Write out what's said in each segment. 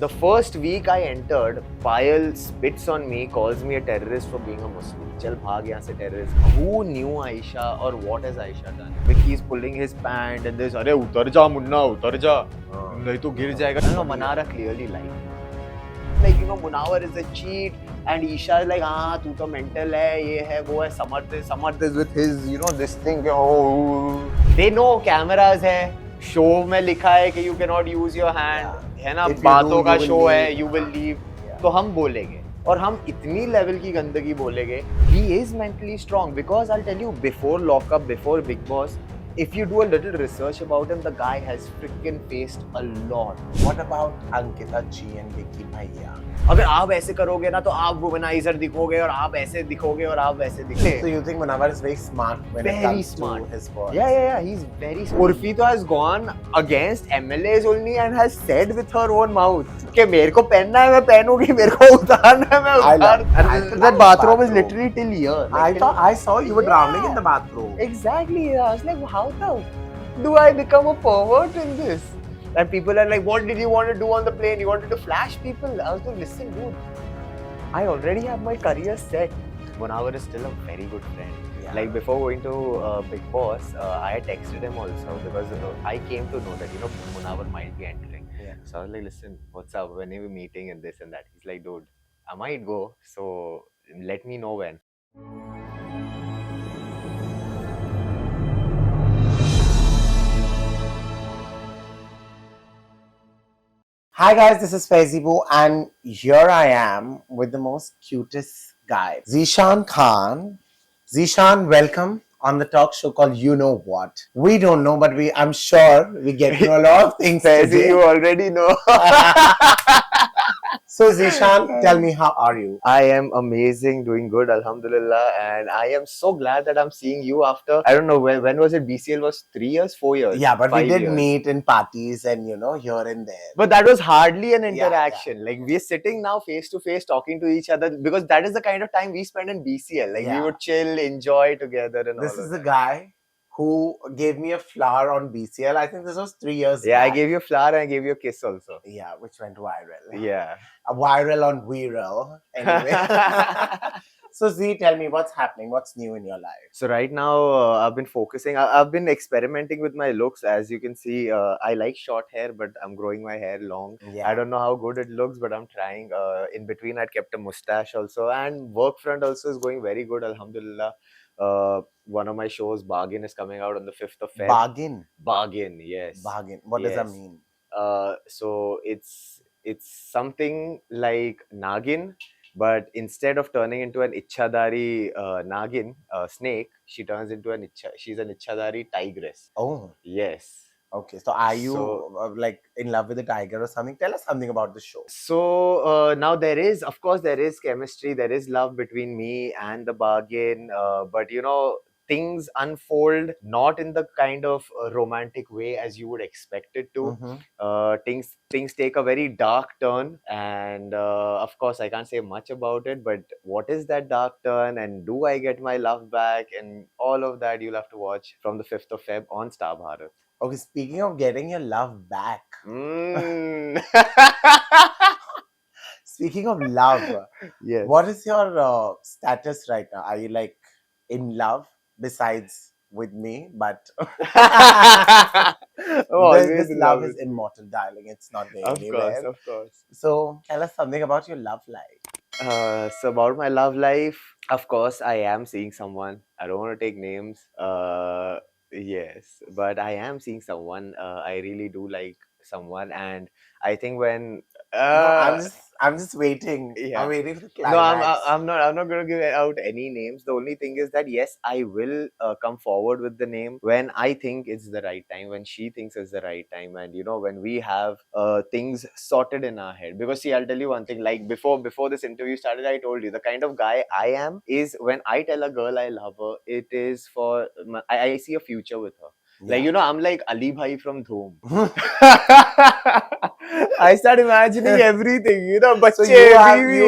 The first week I entered, Payal spits on me, calls me a terrorist for being a Muslim. Chal bhaag yahan se terrorist. Who knew Aisha or what has Aisha done? Vicky is pulling his pant and this, "Arey utar ja munna, utar ja. Nahi to gir jayega." No, Manara clearly liked. Like, Munawar is a cheat and Isha is like, "Ah, tu to mental hai, ye hai, wo hai." Samarth is with his, this thing. Oh. They know cameras hai. Show में लिखा है कि you can not use your hand, है ना, बातों का show है, you will leave, तो हम बोलेंगे और हम इतनी लेवल की गंदगी बोलेंगे. He is mentally strong because I tell you, before lockup, before Bigg Boss, if you do a little research about him, the guy has freaking faced a lot. What about Ankita G and Vicky Bhaiya? अगर आप ऐसे करोगे ना तो आप womaniser दिखोगे और आप ऐसे दिखोगे और आप वैसे दिखोगे. So you think Munawar is very smart when it comes to his words? Yeah, he's very smart. Urfi to has gone against MLAs only and has said with her own mouth कि मेरे को पहनना है मैं पहनूंगी, मेरे को उतारना है मैं उतार. That bathroom is literally till here. I saw you were drowning in the bathroom. Exactly. I was like, how the do I become a pervert in this? And people are like, what did you want to do on the plane? You wanted to flash people? I was like, listen, dude, I already have my career set. Munawar is still a very good friend. Yeah. Like before going to Big Boss, I had texted him also because I came to know that, Munawar might be entering. Yeah. So I was like, listen, what's up? When are we meeting and this and that? He's like, dude, I might go. So let me know when. Hi guys, this is Faizibu and here I am with the most cutest guy, Zeeshan Khan. Zeeshan, welcome on the talk show called You Know What. We don't know, but I'm sure we get to know a lot of things Faizi, you already know. So Zeeshan, tell me, how are you? I am amazing, doing good, alhamdulillah, and I am so glad that I'm seeing you after, I don't know, when was it? BCL was 3 years, 4 years? Yeah, but we did years. meet in parties and, here and there. But that was hardly an interaction. Yeah. Like, we're sitting now face to face talking to each other because that is the kind of time we spend in BCL. Like, we would chill, enjoy together and this all is the guy who gave me a flower on BCL. I think this was 3 years back. I gave you a flower and I gave you a kiss also. Yeah, which went viral. Yeah. A viral on Viral. Anyway. So Z, tell me what's happening. What's new in your life? So right now, I've been focusing. I've been experimenting with my looks. As you can see, I like short hair, but I'm growing my hair long. Yeah. I don't know how good it looks, but I'm trying. In between, I kept a mustache also, and work front also is going very good. Alhamdulillah. One of my shows, Bargain, is coming out on the 5th of Feb. Bargain, yes. Bargain. What does that mean? So it's something like Nagin, but instead of turning into an Ichhadari Nagin, snake, she turns into she's an Ichhadari tigress. Oh. Yes. Okay, so are you like in love with the tiger or something? Tell us something about the show. So now there is chemistry, there is love between me and the Bargain, but things unfold not in the kind of romantic way as you would expect it to. Things take a very dark turn, and of course I can't say much about it, but what is that dark turn and do I get my love back and all of that, you'll have to watch from the 5th of Feb on Star Bharat. Okay, speaking of getting your love back. Speaking of love, yes. What is your status right now? Are you like in love besides with me? But this love is immortal, darling. It's not going anywhere. Of course. So tell us something about your love life. So about my love life, of course, I am seeing someone. I don't want to take names. Yes, but I am seeing someone. I really do like someone, and I think when I'm just waiting. Yeah. I'm waiting for the climax. No, I'm not going to give out any names. The only thing is that yes, I will come forward with the name when I think it's the right time, when she thinks it's the right time, and when we have things sorted in our head. Because see, I'll tell you one thing. Like before this interview started, I told you the kind of guy I am is when I tell a girl I love her, it is for I see a future with her. Yeah. Like, I'm like Ali Bhai from Dhoom. I start imagining everything, So you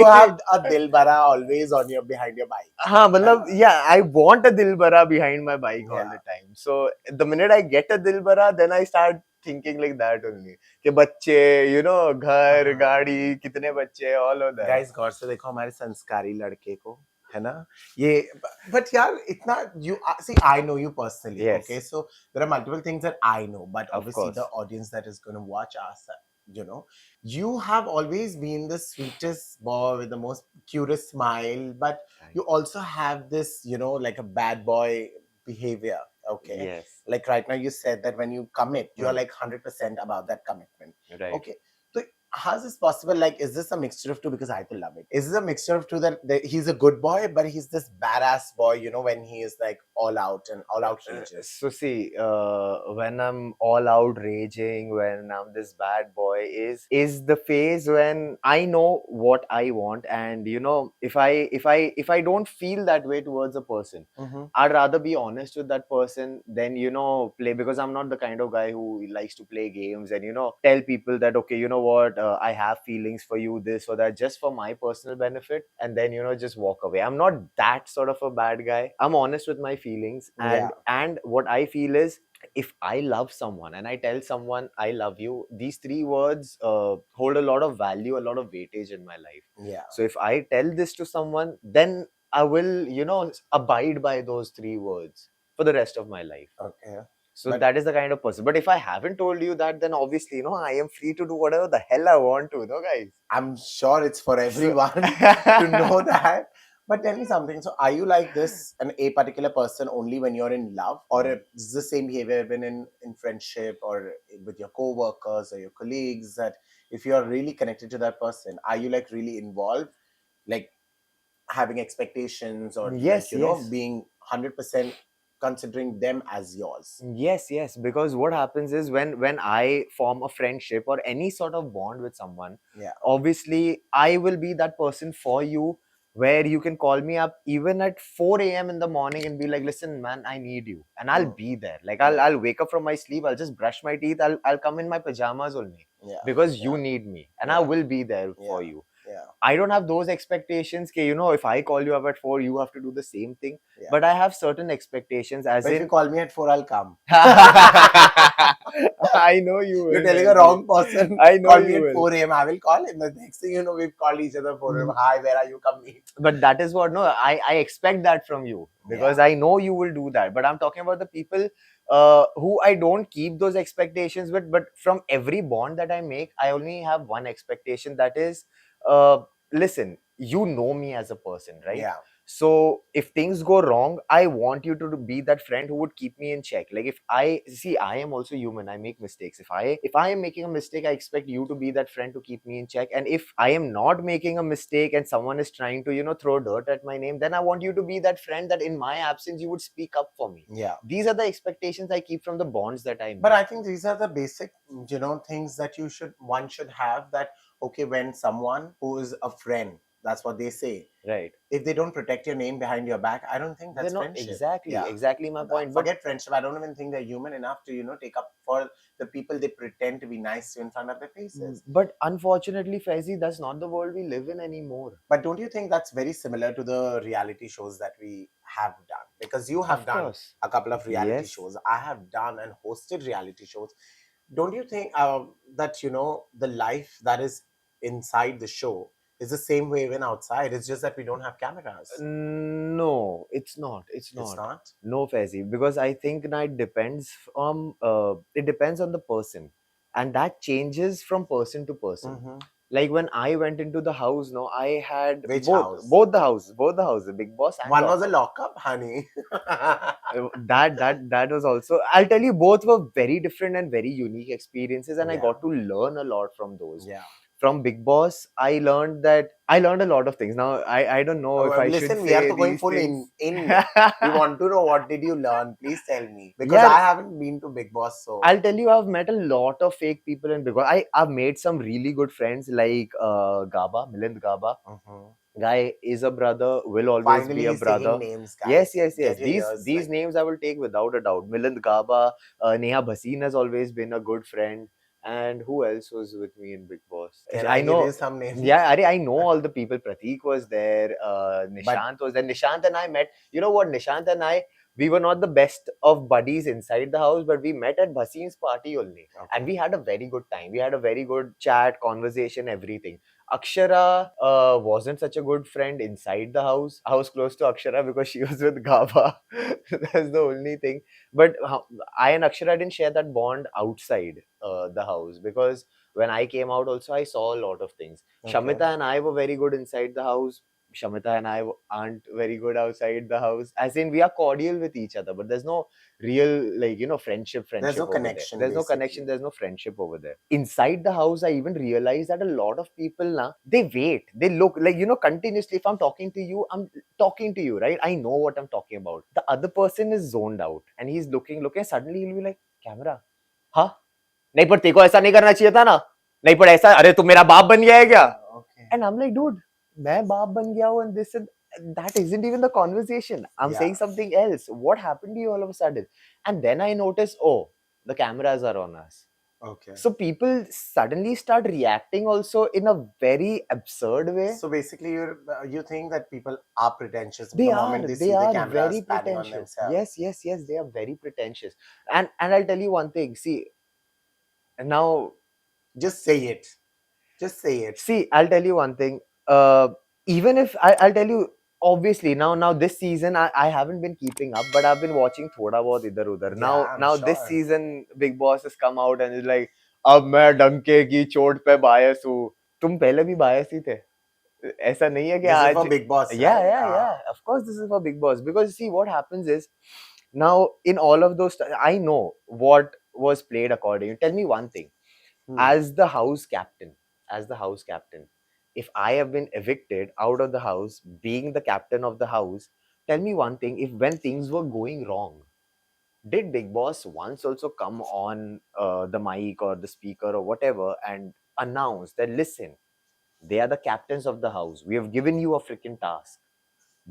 have a Dilbara always behind your bike. I want a Dilbara behind my bike all the time. So the minute I get a Dilbara, then I start thinking like that only. कि बच्चे, you know, घर, गाड़ी, कितने बच्चे, all of that. Guys, गौर से देखो हमारे संस्कारी लड़के को, है ना? ये, but यार इतना you see, I know you personally, Yes. okay? So there are multiple things that I know, but Of obviously course. the audience that is going to watch us, you know, you have always been the sweetest boy with the most cutest smile, but you also have this, you know, like a bad boy behavior, okay? Yes. Like right now you said that when you commit, you are like 100% about that commitment, Right. okay? So how is this possible? Like, is this a mixture of two? Because I could love it. Is this a mixture of two that he's a good boy, but he's this badass boy, you know, when he is like all out and all out rages? So see, when I'm all out raging, when I'm this bad boy, is the phase when I know what I want, and you know, if I don't feel that way towards a person, I'd rather be honest with that person than, you know, play, because I'm not the kind of guy who likes to play games and, you know, tell people that, okay, you know what, I have feelings for you, this or that, just for my personal benefit, and then, you know, just walk away. I'm not that sort of a bad guy. I'm honest with my feelings, and what I feel is, if I love someone and I tell someone I love you, these three words hold a lot of value, a lot of weightage in my life. Yeah. So if I tell this to someone, then I will, you know, abide by those three words for the rest of my life. Okay. So But- that is the kind of person. But if I haven't told you that, then obviously, you know, I am free to do whatever the hell I want to, no, guys. I'm sure it's for everyone to know that. But tell me something. So, are you like this, a particular person only when you're in love, or is the same behavior even in friendship or with your co-workers or your colleagues? That if you're really connected to that person, are you like really involved, like having expectations or Yes, like, you know, yes. being 100% considering them as yours? Yes, because what happens is, when I form a friendship or any sort of bond with someone, Yeah. obviously I will be that person for you, where you can call me up even at 4 a.m. in the morning and be like, listen, man, I need you, and I'll be there. Like, I'll wake up from my sleep, I'll just brush my teeth, I'll come in my pajamas only, because you need me, and I will be there for you. Yeah. I don't have those expectations, you know, if I call you up at 4, you have to do the same thing. Yeah. But I have certain expectations, as But if in, you call me at 4, I'll come. I know you will. You're telling a wrong person. I know Call you me at will. 4 a.m. I will call him. The next thing you know, we've called each other 4 a.m. Hi, where are you? Come meet. But that is what, no, I expect that from you, because I know you will do that. But I'm talking about the people who I don't keep those expectations with. But from every bond that I make, I only have one expectation, that is, listen, you know me as a person, right? Yeah. So if things go wrong, I want you to be that friend who would keep me in check. Like, if I see, I am also human, I make mistakes. If I am making a mistake, I expect you to be that friend to keep me in check. And if I am not making a mistake and someone is trying to, you know, throw dirt at my name, then I want you to be that friend that in my absence you would speak up for me. Yeah. These are the expectations I keep from the bonds that I make. But I think these are the basic, you know, things that one should have, that, okay, when someone who is a friend, that's what they say. Right. If they don't protect your name behind your back, I don't think that's They're not friendship. exactly my point. Forget friendship. I don't even think they're human enough to, you know, take up for the people they pretend to be nice to in front of their faces. But unfortunately, Faizi, that's not the world we live in anymore. But don't you think that's very similar to the reality shows that we have done? Because you have done a couple of reality shows. I have done and hosted reality shows. Don't you think that, you know, the life that is inside the show is the same way even outside? It's just that we don't have cameras. No, it's not. It's not. It's not? No, Faizi, because I think now it depends on the person, and that changes from person to person. Like, when I went into the house, no, I had Which both house? both the houses, Big Boss and one was a lockup, honey. that was also, I'll tell you, both were very different and very unique experiences, and I Yeah. got to learn a lot from those. Yeah. From Big Boss, I learned a lot of things. Now, I don't know if I should say we are going these full things. in. We want to know, what did you learn? Please tell me. Because I haven't been to Big Boss, so I'll tell you, I've met a lot of fake people in Big Boss. I've made some really good friends, like Milind Gaba. Guy is a brother, will always finally be a he's brother. taking names, guys. Yes. These names I will take without a doubt. Milind Gaba, Neha Bhasin has always been a good friend. And who else was with me in Big Boss? Can I know give you some names? Yeah, I know all the people. Prateek was there, Nishant was there. Nishant and I met. You know what? Nishant and I, we were not the best of buddies inside the house, but we met at Bhasim's party only. Okay. And we had a very good time. We had a very good chat, conversation, everything. Akshara wasn't such a good friend inside the house. I was close to Akshara because she was with Gaba. That's the only thing. But I and Akshara didn't share that bond outside the house, because when I came out also, I saw a lot of things. Okay. Shamita and I were very good inside the house. Shamita and I aren't very good outside the house. As in, we are cordial with each other, but there's no real, like, friendship There's no over connection, there. There's no basically. connection, there's no friendship over there. Inside the house, I even realized that a lot of people now, they wait. They look like, continuously. If I'm talking to you, I'm talking to you, right? I know what I'm talking about. The other person is zoned out and he's looking, suddenly he'll be like, camera. Huh? नहीं पर तेरे को ऐसा नहीं करना चाहिए था ना नहीं पर ऐसा अरे तू मेरा बाप बन गया है क्या and I'm like dude मैं बाप बन गया हूँ and this and that isn't even the conversation. I'm saying something else. What happened to you all of a sudden? And then I noticed, oh, the cameras are on us. Okay. So people suddenly start reacting also in a very absurd way. So basically, you think that people are pretentious They the are. moment they They see the are cameras very panning on pretentious. themselves. Yes. They are very pretentious. And I'll tell you one thing. See, now Just say it. Just say it. see, I'll tell you one thing. Even if I'll tell you, obviously now this season I haven't been keeping up, but I've been watching thoda bahut idhar udhar. Now this season Big Boss has come out and it's like, अब मैं डंके की चोट पे bias हूँ. तुम पहले भी bias ही थे. ऐसा नहीं है कि This आज. is for Big Boss. Yeah. Of course, this is for Big Boss, because see what happens is now in all of those, I know what was played according. Tell me one thing. As the house captain, if I have been evicted out of the house, being the captain of the house, tell me one thing. If when things were going wrong, did Big Boss once also come on the mic or the speaker or whatever and announce that, listen, they are the captains of the house. We have given you a freaking task.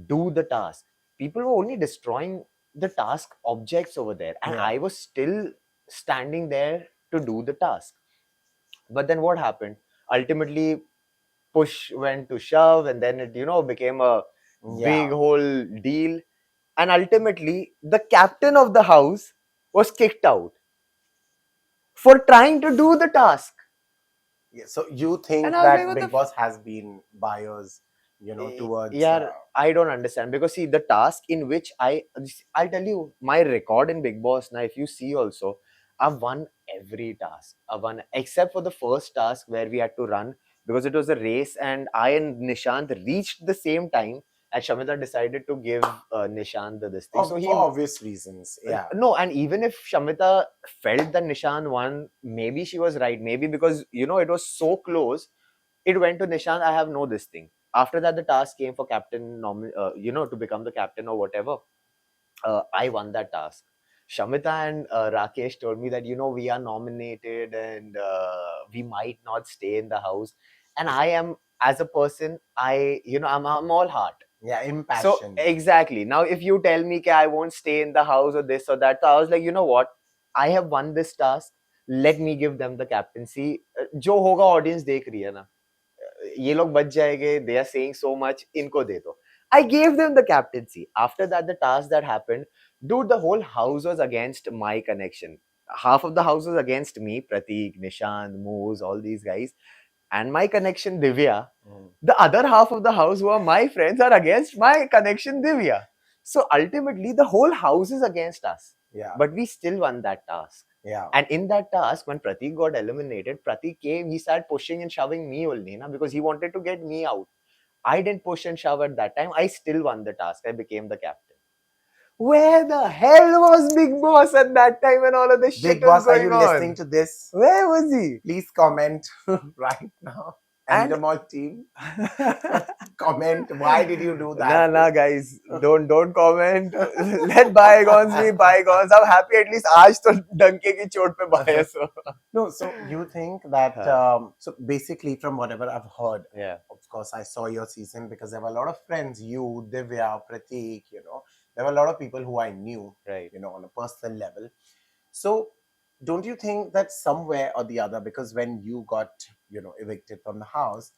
Do the task. People were only destroying the task objects over there. And I was still standing there to do the task. But then what happened? Ultimately, push went to shove, and then it, became a big whole deal. And ultimately, the captain of the house was kicked out for trying to do the task. Yeah, so you think And I was that like, what Big Boss has been biased, towards... Yeah, I don't understand, because see, the task in which I'll tell you my record in Big Boss now. If you see also, I've won every task. I've won except for the first task where we had to run, because it was a race and I and Nishant reached the same time. And Shamita decided to give Nishant this thing. for obvious reasons. Yeah. No, and even if Shamita felt that Nishant won, maybe she was right. Maybe because it was so close, it went to Nishant. I have no this thing. After that, the task came for captain, to become the captain or whatever. I won that task. Shamita and Rakesh told me that we are nominated and we might not stay in the house. And I am, as a person, I'm all heart. Yeah, impassioned. So exactly. Now, if you tell me that I won't stay in the house or this or that, so I was like, you know what? I have won this task. Let me give them the captaincy. जो होगा audience देख रही है ना. ये लोग बच जाएंगे. They are saying so much. इनको दे दो. I gave them the captaincy. After that, the task that happened, dude, the whole house was against my connection. Half of the house was against me, Prateek, Nishant, Moose, all these guys. And my connection, Divya. The other half of the house, who are my friends, are against my connection, Divya. So ultimately, the whole house is against us. Yeah. But we still won that task. Yeah. And in that task, when Prateek got eliminated, Prateek came, he started pushing and shoving me only, because he wanted to get me out. I didn't push and shove at that time. I still won the task. I became the captain. Where the hell was Big Boss at that time when all of this shit Big Boss, was are you going on? listening to this? Where was he? Please comment right now. And the mall team, comment. Why did you do that? Nah, guys, don't comment. Let bygones be bygones. I'm happy at least आज तो डंके की चोट पे bias हो. No, so you think that so basically from whatever I've heard, of course I saw your season because there were a lot of friends, you, Divya, Prateek, there were a lot of people who I knew, right? On a personal level. So don't you think that somewhere or the other, because when you got, evicted from the house,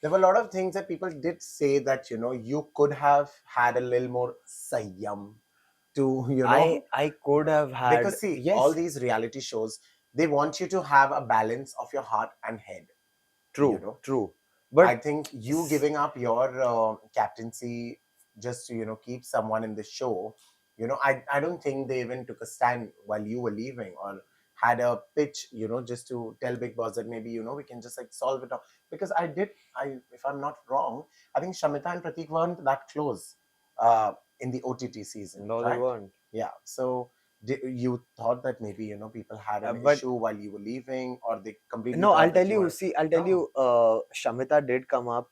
there were a lot of things that people did say that, you could have had a little more sayyam to, you know, I could have had, because see, all yes, these reality shows, they want you to have a balance of your heart and head, you true, know. true. I But think you s- giving up your captaincy just to, you know, keep someone in the show, you know, I don't think they even took a stand while you were leaving, or had a pitch, you know, just to tell Big Boss that maybe, you know, we can just like solve it all. Because if I'm not wrong, I think Shamita and Pratik weren't that close in the OTT season, no, they right? weren't. Yeah. So you thought that maybe, you know, people had an But issue while you were leaving, or they completely no, thought I'll tell that you you. were See, I'll tell wrong? you. Shamita did come up.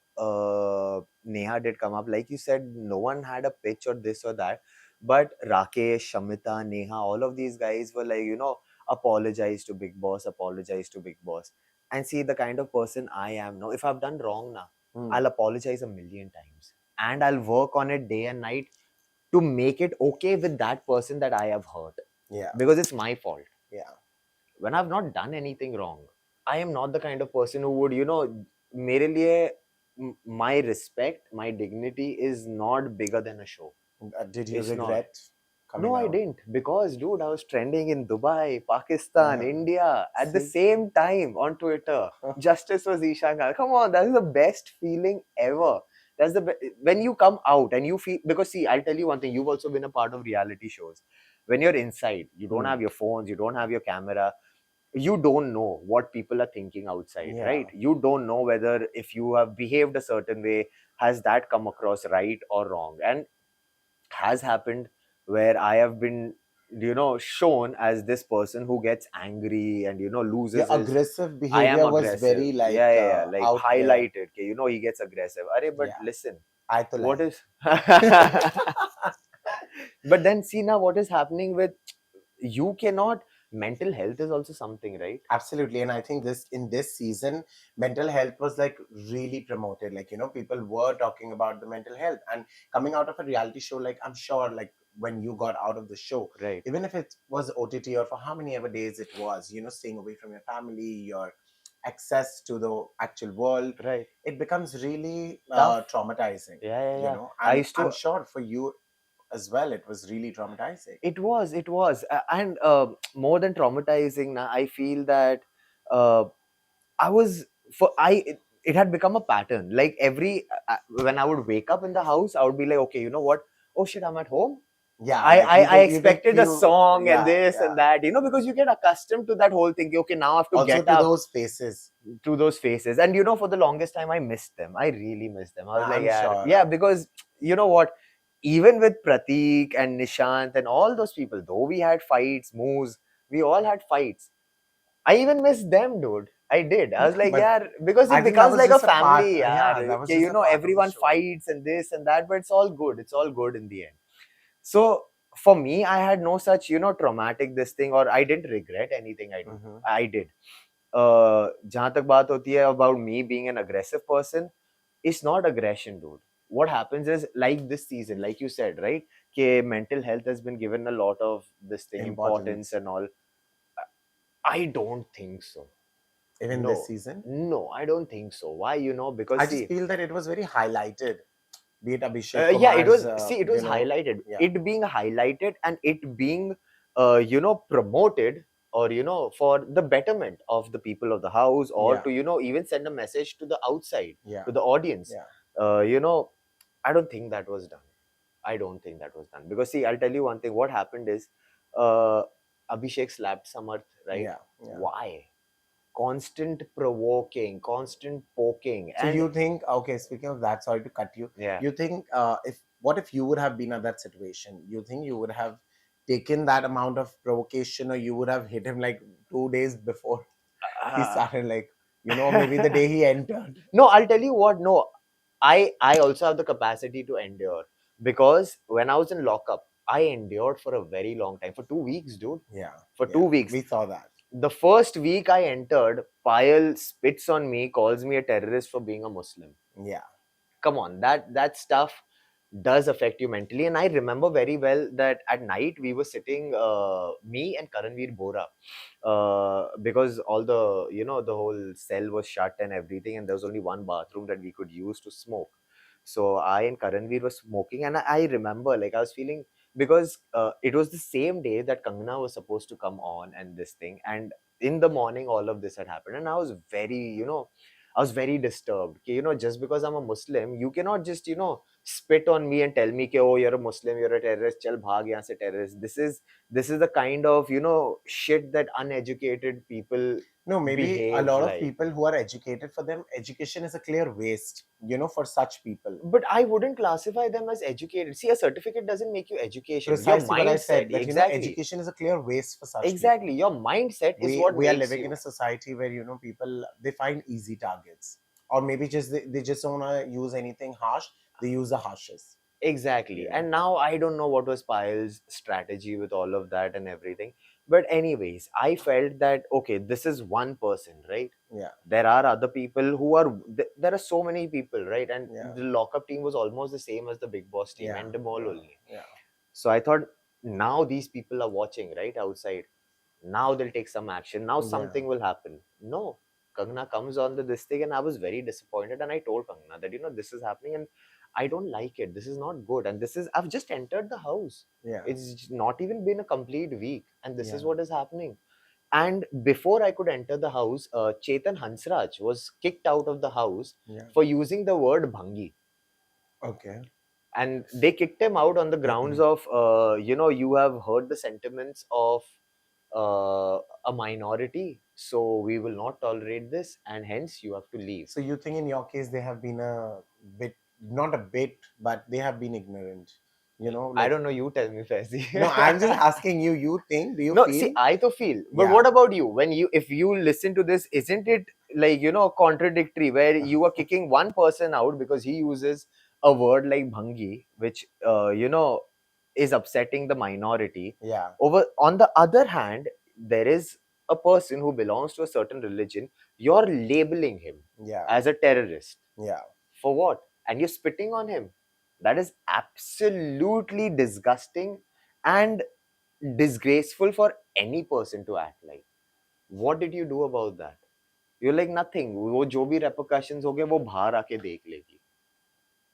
Neha did come up. Like you said, no one had a pitch or this or that. But Rakesh, Shamita, Neha, all of these guys were like, apologize to Big Boss, apologize to Big Boss. And see, the kind of person I am now, if I've done wrong now, Hmm. I'll apologize a million times. And I'll work on it day and night to make it okay with that person that I have hurt. Yeah. Because it's my fault. Yeah. When I've not done anything wrong, I am not the kind of person who would, मेरे लिए my respect, my dignity is not bigger than a show. Did you It's not. regret No, coming I out? didn't. Because, dude, I was trending in Dubai, Pakistan, Uh, India at the see, same time on Twitter. Justice for Zeeshan. Come on, that is the best feeling ever. That's when you come out and you feel, because see, I'll tell you one thing. You've also been a part of reality shows. When you're inside, you don't hmm, have your phones, you don't have your camera, you don't know what people are thinking outside, yeah, right? You don't know whether if you have behaved a certain way, has that come across right or wrong. And has happened where I have been, shown as this person who gets angry and, your loses his. aggressive I am behavior was aggressive. very Yeah, like yeah, yeah. Like out there. highlighted. Okay, he gets aggressive. Arey, but Yeah, listen, I to what lie. is. But then see now what is happening with you cannot. Mental health is also something, right? Absolutely, and I think this in this season, mental health was like really promoted. Like, you know, people were talking about the mental health, and coming out of a reality show, like I'm sure, like when you got out of the show, Right. even if it was OTT or for how many ever days it was, you know, staying away from your family, your access to the actual world, Right. it becomes really Tough. traumatizing. Yeah, yeah, You yeah. know, I and used I'm to. sure for you as well, it was really traumatizing. It was, and more than traumatizing. Now I feel that uh, I was for I. It had become a pattern. Like when I would wake up in the house, I would be like, okay, you know what? Oh shit, I'm at home. Yeah, I, like I, I you did expected a feel, song and yeah, this yeah. and that, because you get accustomed to that whole thing. Okay, now I have to Also get to up those faces. to those faces. And for the longest time, I missed them. I really missed them. I was like, I'm yeah, sure. yeah, because you know what? Even with Pratik and Nishant and all those people, though we had fights, moves, we all had fights. I even missed them, dude. I did. I was like, But yeah, because I it think that becomes was like a just a part. family, yeah. Yeah, that was Okay, just a part of the everyone show. fights and this and that, but it's all good. It's all good in the end. So for me, I had no such, traumatic this thing, or I didn't regret anything Hmm. I did. जहां तक बात होती है about me being an aggressive person, it's not aggression, dude. What happens is like this season, like you said, right? Ke mental health has been given a lot of this thing importance Importance. and all. I don't think so. Even this No, season. no, I don't think so. Why? Because I just see, feel that it was very highlighted. Be it Abhishek yeah, it Kumar's, was. See, it you was know, highlighted. yeah, It being highlighted and it being, promoted, or for the betterment of the people of the house, or yeah, to even send a message to the outside, yeah, to the audience. yeah. Uh, you know, I don't think that was done. I don't think that was done because see, I'll tell you one thing. What happened is, uh, Abhishek slapped Samarth, right? Yeah, yeah. Why? Constant provoking, constant poking, So and you think, okay, speaking of that, sorry to cut you. yeah. You think, if what if you would have been at that situation? You think you would have taken that amount of provocation, or you would have hit him like 2 days before he Uh, started, like, you know, maybe the day he entered? no, I'll tell you what. No, I also have the capacity to endure because when I was in lockup, I endured for a very long time, for 2 weeks, dude. Yeah, For two yeah, weeks. we saw that. The first week I entered, Payal spits on me, calls me a terrorist for being a Muslim. Yeah, Come on, that stuff does affect you mentally. And I remember very well that at night we were sitting, me and Karanveer Bora, because all the the whole cell was shut and everything, and there was only one bathroom that we could use to smoke. So I and Karanveer were smoking, and I remember like I was feeling because it was the same day that Kangana was supposed to come on and this thing, and in the morning all of this had happened, and I was very, I was very disturbed. Just because I'm a Muslim, you cannot just, spit on me and tell me, oh, you're a Muslim, you're a terrorist, chal bhag yahan se terrorist. This is the kind of, shit that uneducated people No, maybe a behave lot of like. people who are educated, for them, education is a clear waste, for such people. But I wouldn't classify them as educated. See, a certificate doesn't make you education. Your Precisely what I mindset, said, that, exactly. education is a clear waste for such Exactly. people. Your mindset is We what we are makes living you. in a society where, people, they find easy targets, or maybe just they just don't want to use anything harsh. They use the harshest. Exactly. And now I don't know what was Payal's strategy with all of that and everything. But anyways, I felt that okay, this is one person, right? Yeah. There are other people who are there are so many people, right? And Yeah. the lockup team was almost the same as the Big Boss team Yeah. and the mall Yeah. only. Yeah. So I thought now these people are watching, right, outside. Now they'll take some action. Now Yeah. something will happen. No. Kangana comes on the this thing, and I was very disappointed. And I told Kangana that, this is happening and I don't like it. This is not good. And I've just entered the house. Yeah. It's not even been a complete week. And this is Yeah. what is happening. And before I could enter the house, Chetan Hansraj was kicked out of the house Yeah. for using the word bhangi. Okay. And they kicked him out on the grounds of, you have heard the sentiments of a minority, so we will not tolerate this, and hence you have to leave. So you think in your case they have been a bit, not a bit, but they have been ignorant, I don't know, you tell me, Faizi. No, I'm just asking you. You think? Do you No, feel? see, I to feel. But Yeah. what about you? If you listen to this, isn't it like, contradictory where you are kicking one person out because he uses a word like bhangi, which, is upsetting the minority. Yeah. On the other hand, there is a person who belongs to a certain religion. You're labeling him Yeah. as a terrorist. Yeah. For what? And you're spitting on him. That is absolutely disgusting and disgraceful for any person to act like. What did you do about that? You're like nothing. वो जो भी repercussions हो गए वो बाहर आके देख लेगी.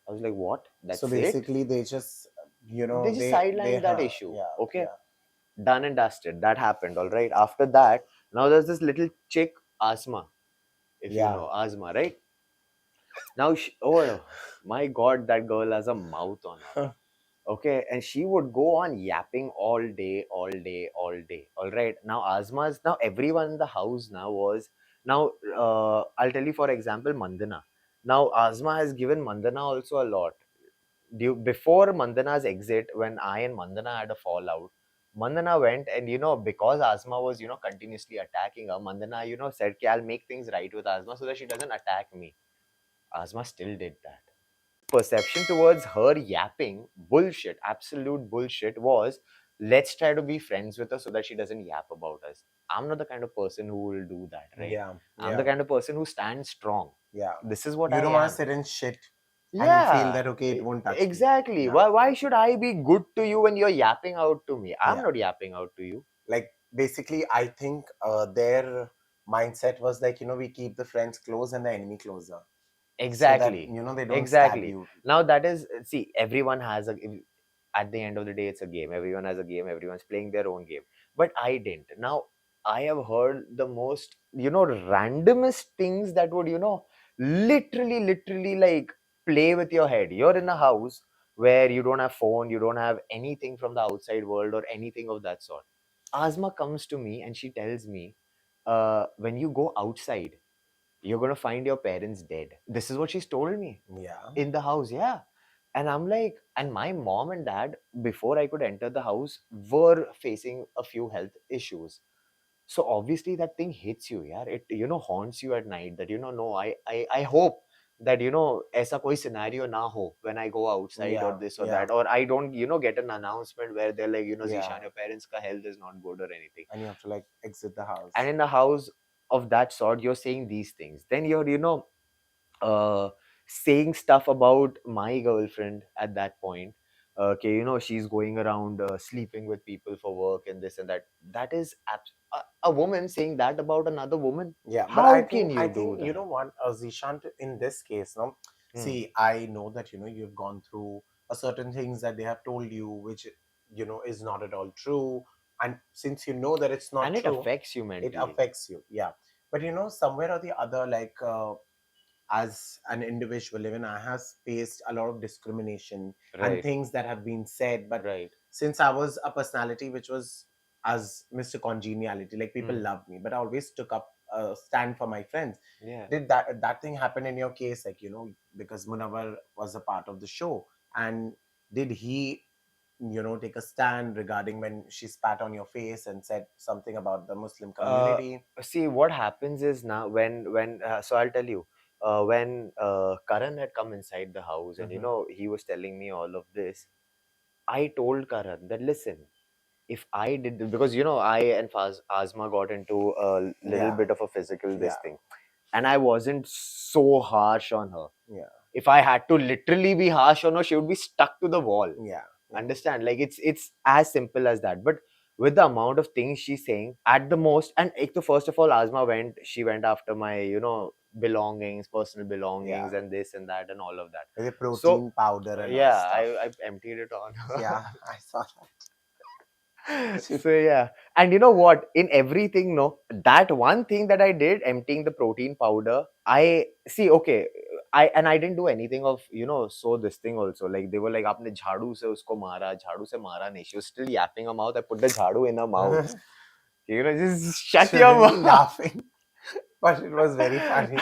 I was like, what? That's So it? basically, they just, They just sidelined that issue. Yeah. Okay. Yeah. Done and dusted. That happened. All right. After that, now there's this little chick, Asma. If you Yeah. know Asma, right? Now, oh my God, that girl has a mouth on her. Okay, and she would go on yapping all day, all day, all day. All right. Now now everyone in the house now was now. I'll tell you, for example, Mandana. Now Azma has given Mandana also a lot. Before Mandana's exit, when I and Mandana had a fallout, Mandana went and, because Azma was, continuously attacking her, Mandana, said, I'll make things right with Azma so that she doesn't attack me. Azma still did that. Perception towards her yapping, bullshit, absolute bullshit, was let's try to be friends with her so that she doesn't yap about us. I'm not the kind of person who will do that, right? Yeah. I'm the kind of person who stands strong. Yeah. This is what You I don't am. want to sit and shit. Yeah. And feel that, okay, it won't touch me. Exactly. Yeah. Why should I be good to you when you're yapping out to me? I'm Yeah. not yapping out to you. Like, basically, I think their mindset was like, we keep the friends close and the enemy closer. Exactly. So that, they don't exactly. stab you. Now that is, see, everyone has at the end of the day, it's a game. Everyone has a game. Everyone's playing their own game. But I didn't. Now, I have heard the most, randomest things that would, literally like play with your head. You're in a house where you don't have phone, you don't have anything from the outside world or anything of that sort. Asma comes to me and she tells me, when you go outside, you're going to find your parents dead. This is what she's told me. Yeah. In the house, yeah. And I'm like, and my mom and dad, before I could enter the house, were facing a few health issues. So obviously that thing hits you, yeah. It, haunts you at night that, no, I hope that, aisa koi scenario na ho when I go outside or this or that, or I don't, get an announcement where they're like, Zeeshan, your parents' ka health is not good or anything. And you have to like exit the house. And in the house of that sort, you're saying these things. Then you're, saying stuff about my girlfriend at that point. Okay, she's going around sleeping with people for work and this and that. That is a woman saying that about another woman. Yeah, but How I can think you do you that? know what, Zeeshan, in this case, no. See, I know that you've gone through a certain things that they have told you, which is not at all true. And since you know that it's not And it true, affects you it mentally. affects you. Yeah. But somewhere or the other, like, as an individual, even I have faced a lot of discrimination and Right, things that have been said. But right. since I was a personality which was as Mr. Congeniality, like people Hmm. loved me, but I always took up a stand for my friends. Yeah. Did that thing happen in your case? Like, because Munawar was a part of the show, and did he, take a stand regarding when she spat on your face and said something about the Muslim Uh, community? See, what happens is now when so I'll tell you, when Karan had come inside the house and Mhm. he was telling me all of this, I told Karan that listen, if I did this, because I and Azma got into a little Yeah, bit of a physical this yeah, thing, and I wasn't so harsh on her. yeah, If I had to literally be harsh on her, she would be stuck to the wall. yeah, yeah. Understand? Like it's as simple as that. But with the amount of things she's saying, at the most, and first of all, Azma she went after my belongings, personal belongings, Yeah. and this and that and all of that. With the So protein powder and all yeah, stuff. I emptied it on her. Yeah, I saw that. So yeah, and you know what, in everything, no, that one thing that I did, emptying the protein powder, I see, okay, I didn't do anything of so this thing also, like they were like आपने झाड़ू से उसको मारा, झाड़ू से मारा नहीं, she was still yapping her mouth, I put the झाड़ू in her mouth, just shut She was your really mouth. laughing, but it was very funny.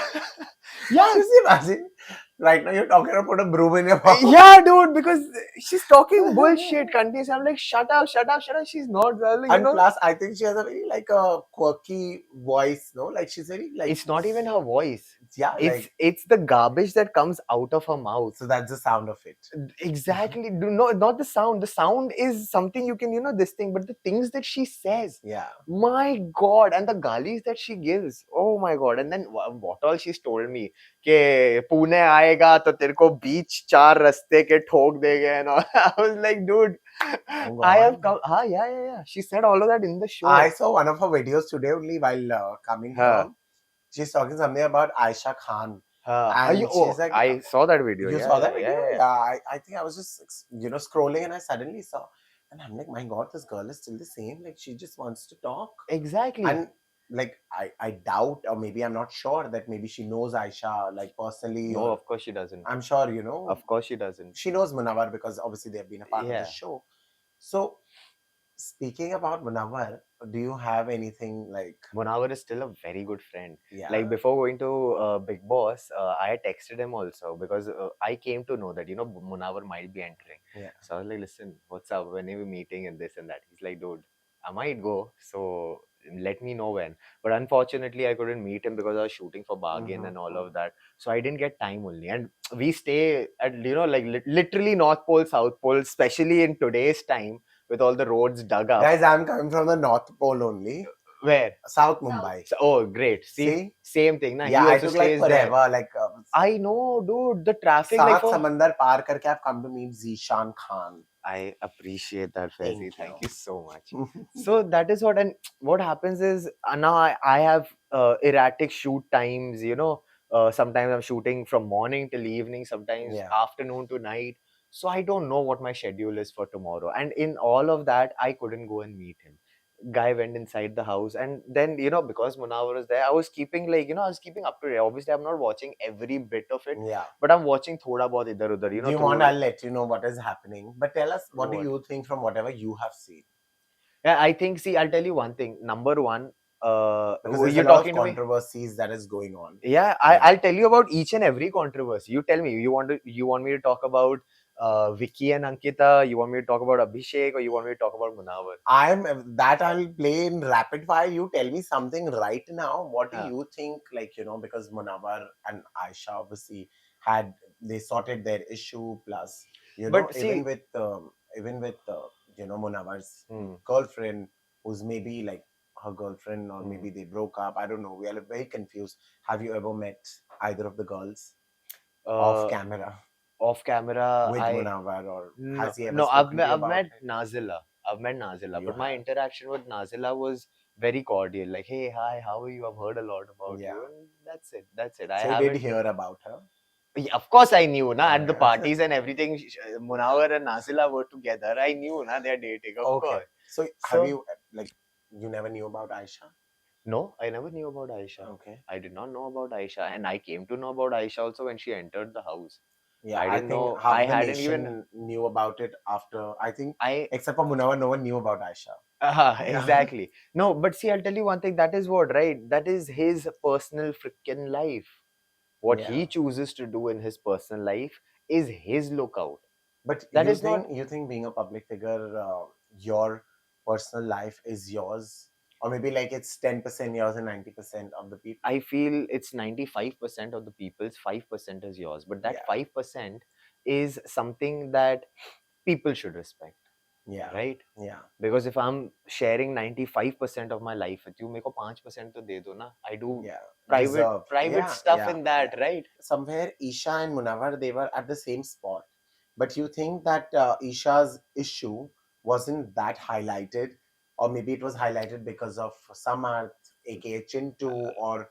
Yeah. Just imagine, right now you're talking about put a broom in your mouth. Yeah, dude, because she's talking bullshit continuously. I'm like, shut up, shut up, shut up. She's not, like, And plus, I think she has a very like a quirky voice, no? Like she's very like, it's not even her voice. yeah, like, It's the garbage that comes out of her mouth. so that's the sound of it. Exactly. Do not the sound. The sound is something you can, this thing, but the things that she says, Yeah. my God, and the galis that she gives, oh my God. And then what all she's told me, ke Pune aayega to tere ko beach चार रास्ते के ठोक देंगे and all. I was like, dude, Oh I have God. come. Yeah. She said all of that in the show. I saw one of her videos today only while coming Huh. here. She's talking something about Aisha Khan. And She's like, I saw that video. you Yeah, saw that video? yeah. I think I was just, scrolling and I suddenly saw. And I'm like, my God, this girl is still the same. Like, she just wants to talk. Exactly. And, like, I doubt, or maybe I'm not sure that maybe she knows Aisha, like, personally. No, or of course she doesn't. I'm sure, Of course she doesn't. she knows Munawar because obviously they've been a part of Yeah. the show. So, speaking about Munawar, do you have anything like... Munawar is still a very good friend. Yeah. Like before going to Big Boss, I had texted him also because I came to know that Munawar might be entering. Yeah. So I was like, listen, what's up? When are we meeting and this and that? He's like, dude, I might go. So let me know when. But unfortunately, I couldn't meet him because I was shooting for Bargain and all of that. So I didn't get time only. And we stay at like literally North Pole, South Pole, especially in today's time with all the roads dug up. Guys, I'm coming from the North Pole only. Where? South Mumbai. So, oh, great. See? Same thing. Na? Yeah, he I also took like stays forever. there. Like, I know, dude. The traffic. Saat Like, Samandar Par karke I've come to meet Zeeshan Khan. I appreciate that, Faizi. Thank you so much. So So that is what, and what happens is now I have erratic shoot times. Sometimes I'm shooting from morning till evening. Sometimes Yeah. afternoon to night. So I don't know what my schedule is for tomorrow. And in all of that, I couldn't go and meet him. Guy went inside the house, and then because Munawar was there, I was keeping I was keeping up to date. Obviously, I'm not watching every bit of it, yeah. but I'm watching thoda bahut idhar udhar. Do you want? I'll let you know what is happening. But tell us, what do What? you think from whatever you have seen? Yeah, I think. See, I'll tell you one thing. Number one, Because there's you're a lot talking of to me. controversies that is going on. Yeah, I'll tell you about each and every controversy. You tell me. You want me to talk about Vicky and Ankita? You want me to talk about Abhishek, or you want me to talk about Munawar? I'll play in rapid fire. You tell me something right now. What do Yeah. you think? Like, because Munawar and Aisha obviously they sorted their issue. Plus, But see- even with Munawar's Hmm. girlfriend, who's maybe like her girlfriend, or Hmm. maybe they broke up. I don't know. We are very confused. Have you ever met either of the girls off camera Off camera, with Munawar, or has he ever no, spoken to you I've about met it? Nazila. I've met Nazila, You but my have. interaction with Nazila was very cordial. Like, hey, hi, how are you? I've heard a lot about Yeah. you, and that's it. That's it. I So you haven't. did hear about her. Yeah, of course I knew, na, at the Yeah. parties and everything. Munawar and Nazila were together. I knew, na, they're dating, of Okay. course. So have So, you like you never knew about Aisha? no, I never knew about Aisha. Okay. I did not know about Aisha, and I came to know about Aisha also when she entered the house. Yeah, I I didn't think know. I half the hadn't even. nation knew about it after. I think I except for Munawar, no one knew about Aisha. Yeah. exactly. No, but see, I'll tell you one thing. That is what, right? That is his personal freaking life. What Yeah. he chooses to do in his personal life is his lookout. But That is not. you think being a public figure, your personal life is yours, or maybe like it's 10% yours and 90% of the people. I feel it's 95% of the people's, 5% is yours. But that Yeah. 5% is something that people should respect, Yeah. right? Yeah. Because if I'm sharing 95% of my life with you, मेरे को 5% तो दे दो ना. I do Yeah. private Deserve. private Yeah. stuff Yeah. in that, right? Somewhere Isha and Munawar, they were at the same spot. But you think that Isha's issue wasn't that highlighted, or maybe it was highlighted because of Samarth, aka Chintu, or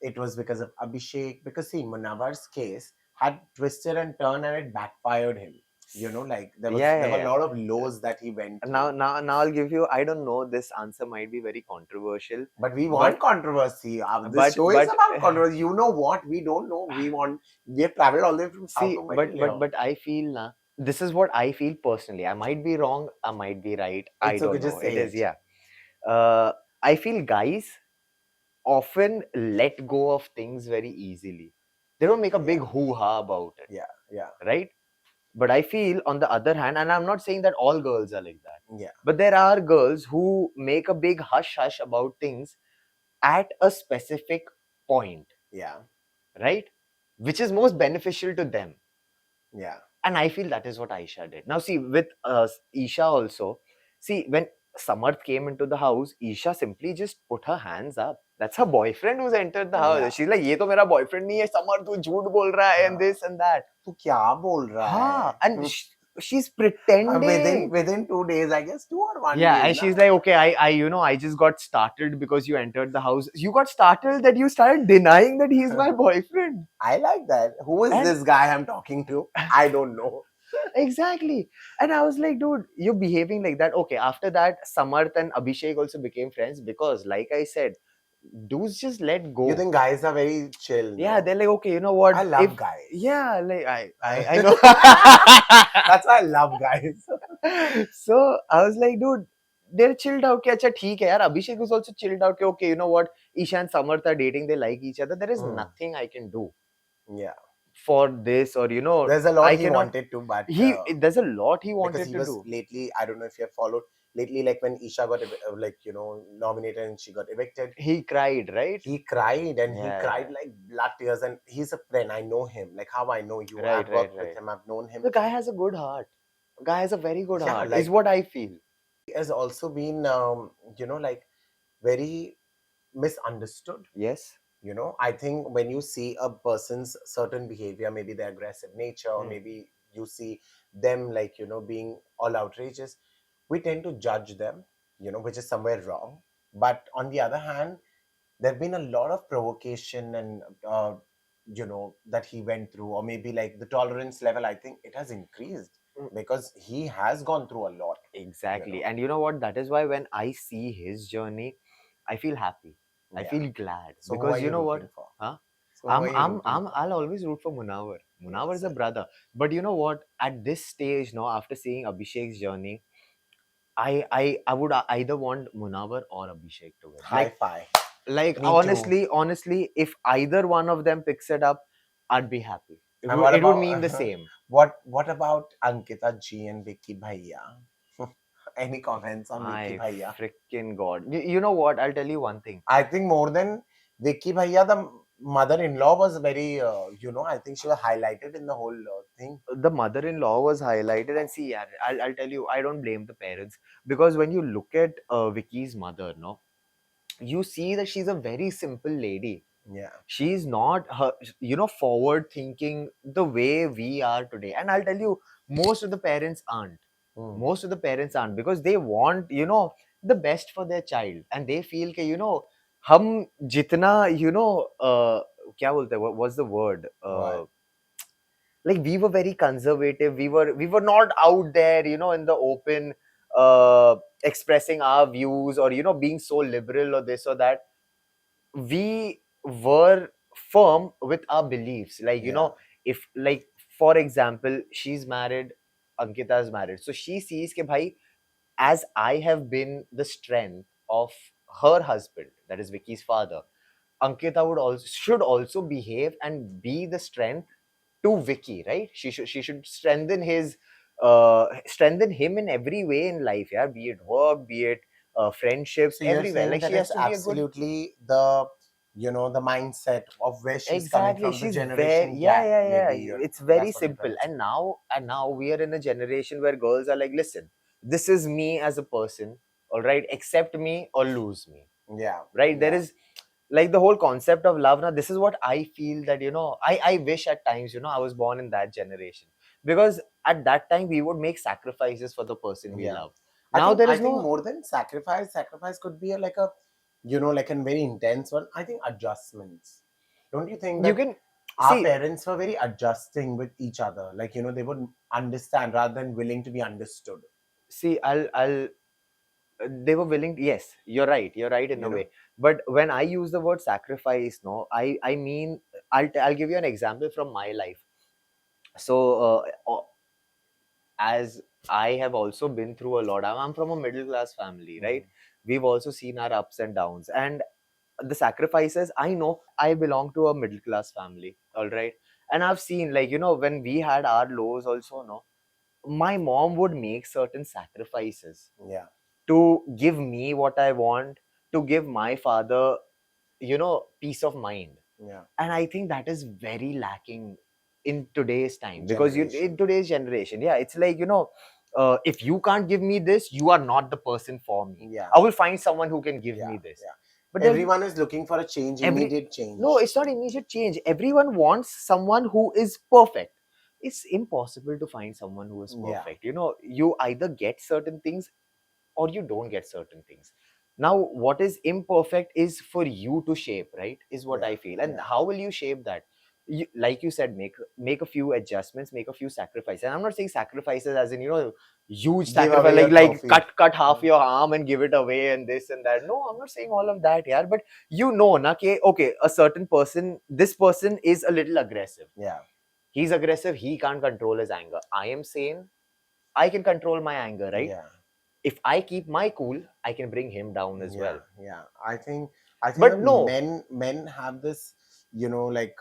it was because of Abhishek? Because see, Munawar's case had twisted and turned and it backfired him. You know, like Yeah, there yeah, were a yeah. lot of lows that he went through. Now I'll give you. I don't know. This answer might be very controversial, But we but want controversy. This but show is but about controversy. You know what? We don't know. We have traveled all the way from South see, Mumbai to here. but I feel na. This is what I feel personally. I might be wrong. I might be right. I It's okay, don't know. just It say is, it. yeah. I feel guys often let go of things very easily. They don't make a big Yeah, hoo-ha about it, yeah, yeah, right? But I feel, on the other hand, and I'm not saying that all girls are like that, yeah, but there are girls who make a big hush hush about things at a specific point, yeah, right? Which is most beneficial to them. yeah, And I feel that is what Aisha did. Now, see, with Isha also, see, when Samarth came into the house, Isha simply just put her hands up. That's her boyfriend who's entered the house. yeah. She's like, ये तो मेरा boyfriend नहीं है, Samarth, तू झूठ बोल रहा है, and हाँ, this and that. तू क्या बोल रहा हाँ, and है? she's pretending. Within 2 days, I guess 2 or 1 day, Yeah, and na? she's like, okay, I just got startled because you entered the house. You got startled that you started denying that he's my boyfriend. I like that. Who is And this guy I'm talking to? I don't know. exactly. And I was like, dude, you're behaving like that. Okay, after that, Samarth and Abhishek also became friends because, like I said, dudes just let You go. think guys are very chill, Yeah, no? they're like, okay, you know what? I love guys. Yeah, like I know. That's why I love guys. So I was like, dude, they're chilled out. Okay, अच्छा ठीक है यार. Abhishek was also chilled out. Okay, okay, you know what? Isha and Samarth are dating. They like each other. There is Hmm. nothing I can do Yeah. for this, or There's a lot I he cannot. wanted to, but There's a lot he because wanted he to was do. lately, I don't know if you have followed lately, like when Isha got nominated and she got evicted, He cried, right? he cried and he Yeah, cried yeah. like blood tears. And he's a friend. I know him, like how I know you. Right, I've right, worked with right. him. I've known him. The guy has a good heart. Guy has a very good Yeah, heart, is like what I feel. he has also been, like very misunderstood. Yes. I think when you see a person's certain behavior, maybe their aggressive nature, or Hmm. maybe you see them like being all outrageous, we tend to judge them, which is somewhere wrong. But on the other hand, there have been a lot of provocation and that he went through, or maybe like the tolerance level, I think it has increased Mm. because he has gone through a lot. Exactly. And you know what? That is why when I see his journey, I feel happy. I Yeah. feel glad. So who are Because you you know what? rooting for? Huh? So who are you rooting for? I'll always root for Munawar. Munawar is a Yes. brother. But you know what? At this stage now, after seeing Abhishek's journey, I would either want Munawar or Abhishek to win. High five. Like Me too. honestly, if either one of them picks it up, I'd be happy. And what It would about mean the same. what about Ankita G and Vicky Bhaiya? Any comments on Vicky My Bhaiya? freaking god! You know what? I'll tell you one thing. I think more than Vicky Bhaiya, the mother-in-law was very, I think she was highlighted in the whole thing. The mother-in-law was highlighted, and see, yeah, I'll tell you, I don't blame the parents, because when you look at Vicky's mother, no, you see that she's a very simple lady. Yeah. She's not forward thinking the way we are today. And I'll tell you, most of the parents aren't. Most of the parents aren't, because they want the best for their child, and they feel कि हम जितना क्या बोलते हैं, what's the word, What? like we were very conservative. We were not out there, in the open, uh expressing our views, or being so liberal or this or that. We were firm with our beliefs, like, Yeah. if, like, for example, she's married, Ankita is married, so she sees ke bhai, as I have been the strength of her husband, that is Vicky's father, Ankita would also should also behave and be the strength to Vicky, right? She should strengthen him in every way in life, yeah, be it work, be it friendships, So you're everywhere. saying Like, that she has it's to be a good. absolutely the, the mindset of where she's coming Exactly, from, the she's very, generation yeah, gap. yeah, yeah. Maybe you're It's very that's what you're simple. trying to say. And now we are in a generation where girls are like, listen, this is me as a person, all right, accept me or lose me, Yeah. right? There Yeah. is, like, the whole concept of love. Now, this is what I feel, that, I wish at times, I was born in that generation, because at that time we would make sacrifices for the person we Yeah. love. I Now think there I is think no. more than sacrifice could be like a, like a very intense one. I think adjustments. Don't you think You that can our see parents were very adjusting with each other? Like, they would understand rather than willing to be understood. see I'll they were willing. Yes, you're right in You a know? way. But when I use the word sacrifice, no, I mean, I'll give you an example from my life. So as I have also been through a lot. I'm from a middle class family, right? Mhm. We've also seen our ups and downs, and the sacrifices. I know I belong to a middle class family, all right, and I've seen, like, when we had our lows also, no, my mom would make certain sacrifices Yeah. to give me what I want, to give my father, peace of mind. Yeah. And I think that is very lacking in today's time, because in Generation. today's generation, yeah, it's like, if you can't give me this, you are not the person for me. Yeah. I will find someone who can give Yeah. me this. Yeah. But then Everyone is looking for a change, every immediate change. no, it's not immediate change. Everyone wants someone who is perfect. It's impossible to find someone who is Yeah. perfect. You either get certain things or you don't get certain things. Now, what is imperfect is for you to shape, right? Is what Yeah. I feel. And Yeah. how will you shape that? Like you said, make a few adjustments, make a few sacrifices. And I'm not saying sacrifices as in, huge Give sacrifice, away your like trophy. cut half your arm and give it away and this and that. No, I'm not saying all of that, yeah. But na ke, okay, a certain person, this person is a little aggressive. Yeah. He's aggressive, he can't control his anger. I am sane, I can control my anger, right? Yeah. If I keep my cool, I can bring him down as Yeah. well. Yeah. I think But that no, men have this, like,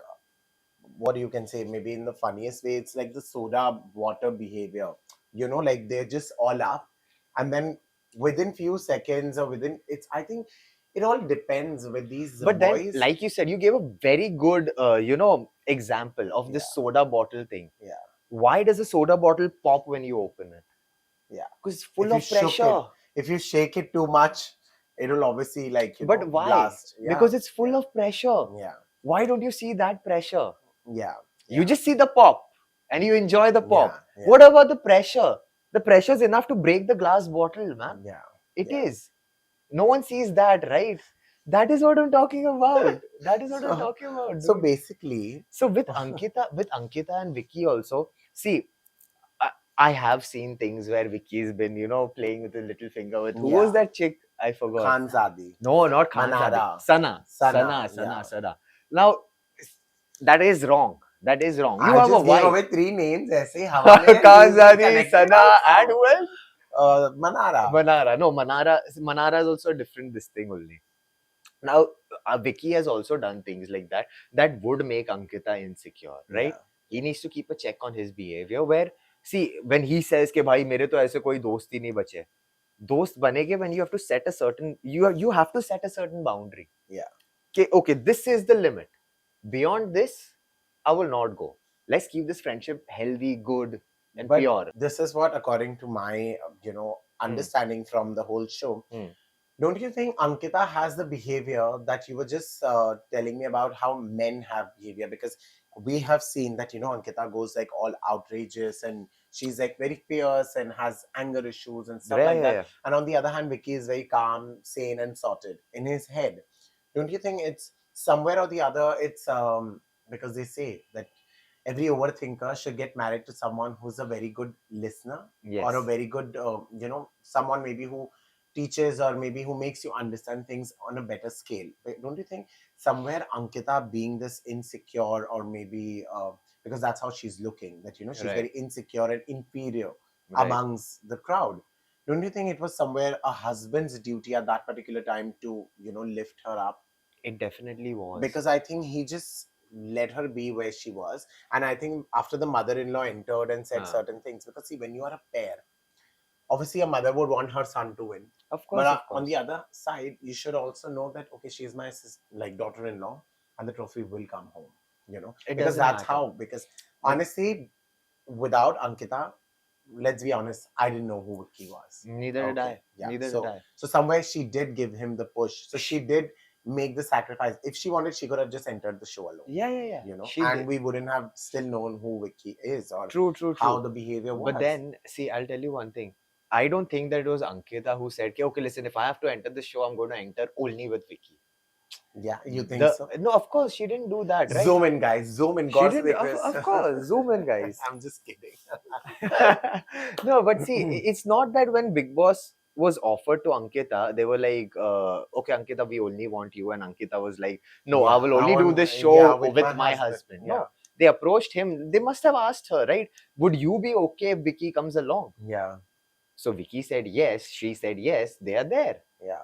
what you can say, maybe in the funniest way, it's like the soda water behavior. Like they're just all up, and then within few seconds or within, it's, I think it all depends with these but then, boys. like you said, you gave a very good, example of Yeah. this soda bottle thing. Yeah. Why does a soda bottle pop when you open it? Yeah. Because it's If full you of shook it, pressure. if you shake it too much, it'll obviously, like, But why? blast. Yeah. Because it's full of pressure. Yeah. Why don't you see that pressure? Yeah. You Yeah. just see the pop and you enjoy the Yeah. pop. Yeah. What about the pressure? The pressure is enough to break the glass bottle, man. Yeah. It Yeah. is. No one sees that, right? That is what I'm talking about. That is what I'm So, talking about, so dude. basically, So with Ankita and Vicky also, see, I, I have seen things where Vicky's been, playing with his little finger with, who was yeah, that chick? I forgot. Khanzadi, No, not Khanzadi. Manara, Sana. Sana. Yeah. Sana. Now, that is wrong. That is wrong. You I have a just gave wife. away three names. ऐसे हवा में he's been Khanzadi, connected Sana, and also. who else? Manara. Manara. No, Manara is also a different this thing only. Now, Vicky has also done things like that would make Ankita insecure, right? Yeah. He needs to keep a check on his behavior. Where, see, when he says कि भाई मेरे तो ऐसे कोई दोस्त ही नहीं बचे, दोस्त बनेगे when you have to set a certain, you have to set a certain boundary. Yeah. Okay, this is the limit. Beyond this, I will not go. Let's keep this friendship healthy, good, and But pure. this is what, according to my, understanding from the whole show, don't you think Ankita has the behavior that you were just telling me about, how men have behavior? Because we have seen that, Ankita goes like all outrageous, and she's like very fierce and has anger issues and stuff like that. Yeah. And on the other hand, Vicky is very calm, sane, and sorted in his head. Don't you think it's somewhere or the other? It's because they say that every overthinker should get married to someone who's a very good listener, or a Yes. very good, someone maybe who teaches, or maybe who makes you understand things on a better scale. Don't you think somewhere Ankita being this insecure, or maybe because that's how she's looking, that she's Right. very insecure and inferior Right. amongst the crowd. Don't you think it was somewhere a husband's duty at that particular time to lift her up? It definitely was. Because I think he just let her be where she was. And I think after the mother-in-law entered and said Huh. certain things, because see, when you are a pair, obviously a mother would want her son to win. Of But course, of on the course. other side, you should also know that okay, she's my like daughter-in-law, and the trophy will come home. It Because doesn't that's matter. how. Because But honestly, without Ankita, let's be honest, I didn't know who Vicky was. neither did Okay, I. yeah. Neither did So I. so somewhere she did give him the push. So she She, did make the sacrifice. If she wanted, she could have just entered the show alone. yeah, yeah, yeah. She And did. we wouldn't have still known who Vicky is, or True, true, how true. the behavior But was. then, see, I'll tell you one thing. I don't think that it was Ankita who said, okay, okay, listen, if I have to enter the show, I'm going to enter only with Vicky. Yeah, you think The so? No, of course, she didn't do that, right? Zoom in, guys. Zoom in. She Gauze didn't, देखो of इस- course, zoom in, guys. I'm just kidding. No, but see, it's not that when Big Boss was offered to Ankita, they were like, okay, Ankita, we only want you. And Ankita was like, no, I Yeah, will I only do want. this Yeah, show with my with my husband. husband. Yeah, No, they approached him. They must have asked her, right? Would you be okay if Vicky comes along? yeah, So Vicky said yes. She said yes. They are there. yeah.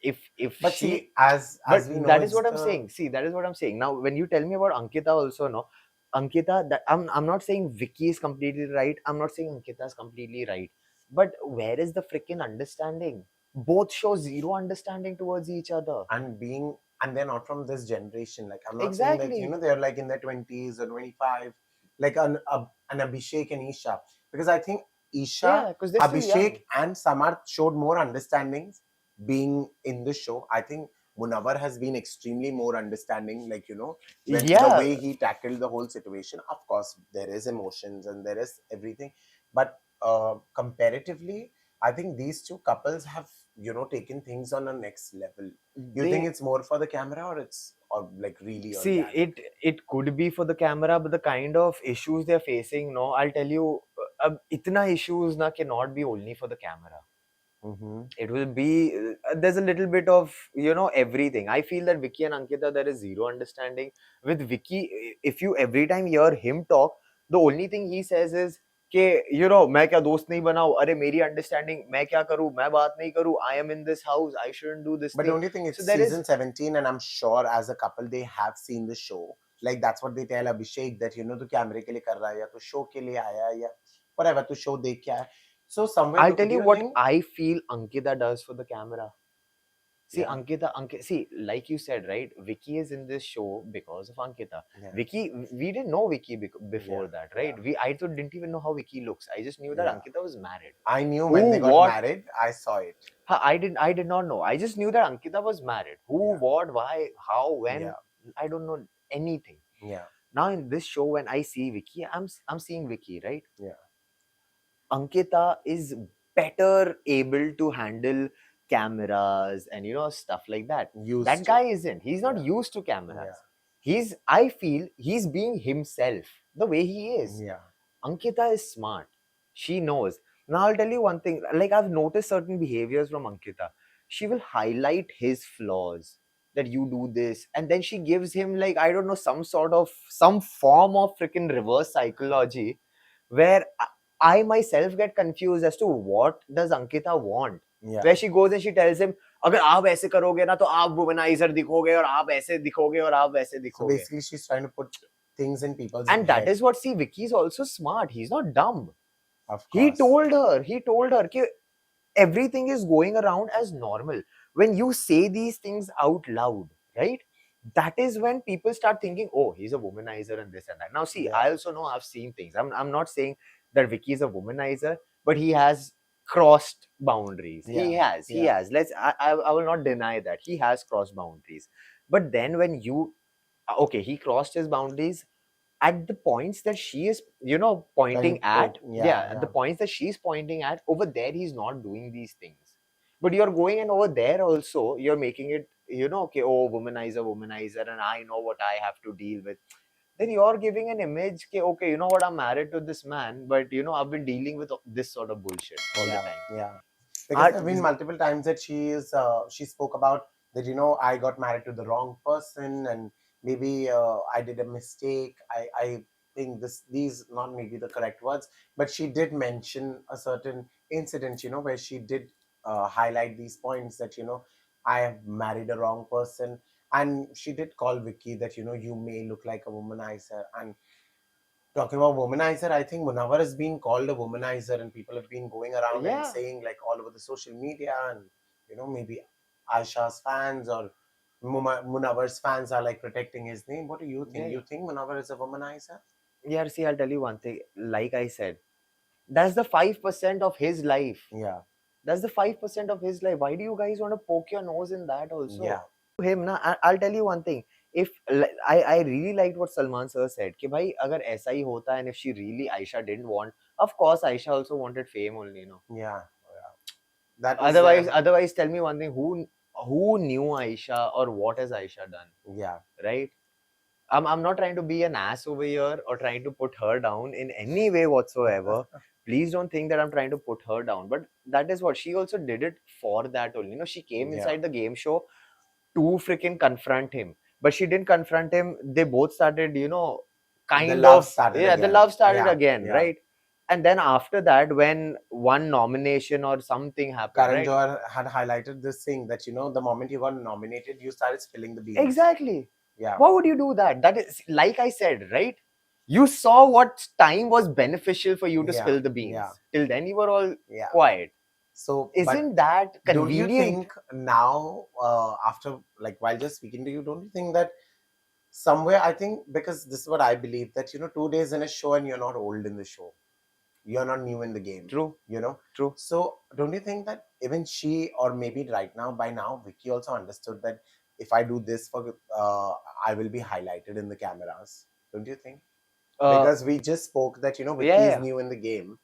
If But she see, as But we know, that is it's what I'm the saying. See, that is what I'm saying. Now, when you tell me about Ankita also, no, Ankita, that I'm not saying Vicky is completely right. I'm not saying Ankita is completely right. But where is the freaking understanding? Both show zero understanding towards each other. and being and they're not from this generation. Like I'm not saying that Exactly. they're like in their 20s or 25, like an Abhishek and Isha, because I think Yeah, Isha, because they're still young. Abhishek, and Samar showed more understandings being in the show. I think Munawar has been extremely more understanding. Like when the Yeah. way he tackled the whole situation. Of course, there is emotions and there is everything, but comparatively, I think these two couples have taken things on a next level. You think They it's more for the camera, or it's or like really See, organic? it could be for the camera, but the kind of issues they're facing, no, I'll tell you, itna issues na cannot be only for the camera. Mm-hmm. It will be there's a little bit of everything. I feel that Vicky and Ankita, there is zero understanding with Vicky. If you every time hear him talk, the only thing he says is कि मैं क्या दोस्त नहीं बनाऊं, अरे मेरी understanding मैं क्या करूं, मैं बात नहीं करूं, I am in this house, I shouldn't do this But thing. don't you think So it's there is season 17, and I'm sure as a couple they have seen the show. Like that's what they tell Abhishek, that तू कैमरे के लिए कर रहा है, या तू show के लिए आया है, या whatever तू show देख के आया. So somewhere I'll tell do you you what think? I feel Ankita does for the camera. See, Yeah, Ankita, see, like you said, right? Vicky is in this show because of Ankita. yeah, Vicky, we didn't know Vicky before yeah, that, yeah, right? I didn't even know how Vicky looks. I just knew that yeah. Ankita was married. I knew when Who, they got what? married. I saw it. I did not know. I just knew that Ankita was married. Who, Yeah, what, why, how, when? yeah, I don't know anything. yeah, Now in this show, when I see Vicky, I'm seeing Vicky, right? yeah. Ankita is better able to handle cameras and stuff like that. That Used to. guy isn't. He's not Yeah, used to yeah, cameras. I feel he's being himself the way he is. yeah, Ankita is smart. She knows. Now I'll tell you one thing. Like I've noticed certain behaviors from Ankita. She will highlight his flaws. That you do this, and then she gives him like I don't know some form of freaking reverse psychology, where I myself get confused as to what does Ankita want. yeah. Where she goes and she tells him, अगर आप ऐसे करोगे ना तो आप womaniser दिखोगे और आप ऐसे दिखोगे और आप वैसे So दिखोगे. basically, she's trying to put things in people's And that head. is what, see, Vicky's also smart. He's not dumb. Of He course. told her कि everything is going around as normal. When you say these things out loud, right? That is when people start thinking, oh, he's a womanizer and this and that. Now, see, Yeah. I also know I've seen things. I'm not saying that Vicky is a womanizer, but he has crossed boundaries. He Yeah, has. yeah. I will not deny that. He has crossed boundaries. But then when okay, he crossed his boundaries at the points that she is pointing at. Yeah, at the points that she's pointing at, over there he's not doing these things, but you're going and over there also you're making it okay, oh, womanizer, and I know what I have to deal with. then you're giving an image ke, okay, you know what, I'm married to this man, but you know, I've been dealing with this sort of bullshit all the time. Yeah. Because there have been multiple times that she spoke about that, you know, I got married to the wrong person, and maybe I did a mistake. I think these not maybe the correct words, but she did mention a certain incident, you know, where she did highlight these points that, you know, I have married a wrong person. And she did call Vicky that, you know, you may look like a womanizer. And talking about womanizer, I think Munawar has been called a womanizer, and people have been going around and Yeah. saying, like, all over the social media, and you know, maybe Aisha's fans or Munawar's fans are like protecting his name. What do you think? Yeah. You think Munawar is a womanizer? Yeah, see, I'll tell you one thing. Like I said, that's the 5% of his life. Yeah. That's the 5% of his life. Why do you guys want to poke your nose in that also? Yeah. Him, na, I'll tell you one thing. If I really liked what Salman sir said, कि भाई अगर ऐसा ही होता, and if she really Aisha didn't want, of course Aisha also wanted fame only, you know. Yeah. That was Otherwise, tell me one thing: who knew Aisha, or what has Aisha done? Yeah. Right? I'm not trying to be an ass over here or trying to put her down in any way whatsoever. Please don't think that I'm trying to put her down. But that is what she also did it for that only. You know, she came inside the game show to freaking confront him. But she didn't confront him. They both started, you know, The love started the again. love started Yeah, again, yeah. right? And then after that, when one nomination or something happened, Karan right? Johar had highlighted this thing that, you know, the moment you got nominated, you started spilling the beans. Exactly. Yeah. Why would you do that? That is, like I said, right? You saw what time was beneficial for you to spill the beans. Yeah. Till then, you were all Yeah. quiet. So, Isn't that don't you convenient? think now, after, like, while just speaking to you, don't you think that somewhere, I think, because this is what I believe, that, you know, 2 days in a show and you're not old in the show, you're not new in the game. True. You know? True. So, don't you think that even she, or maybe right now, by now, Vicky also understood that if I do this for, I will be highlighted in the cameras. Don't you think? Because we just spoke that, you know, Vicky is new in the game.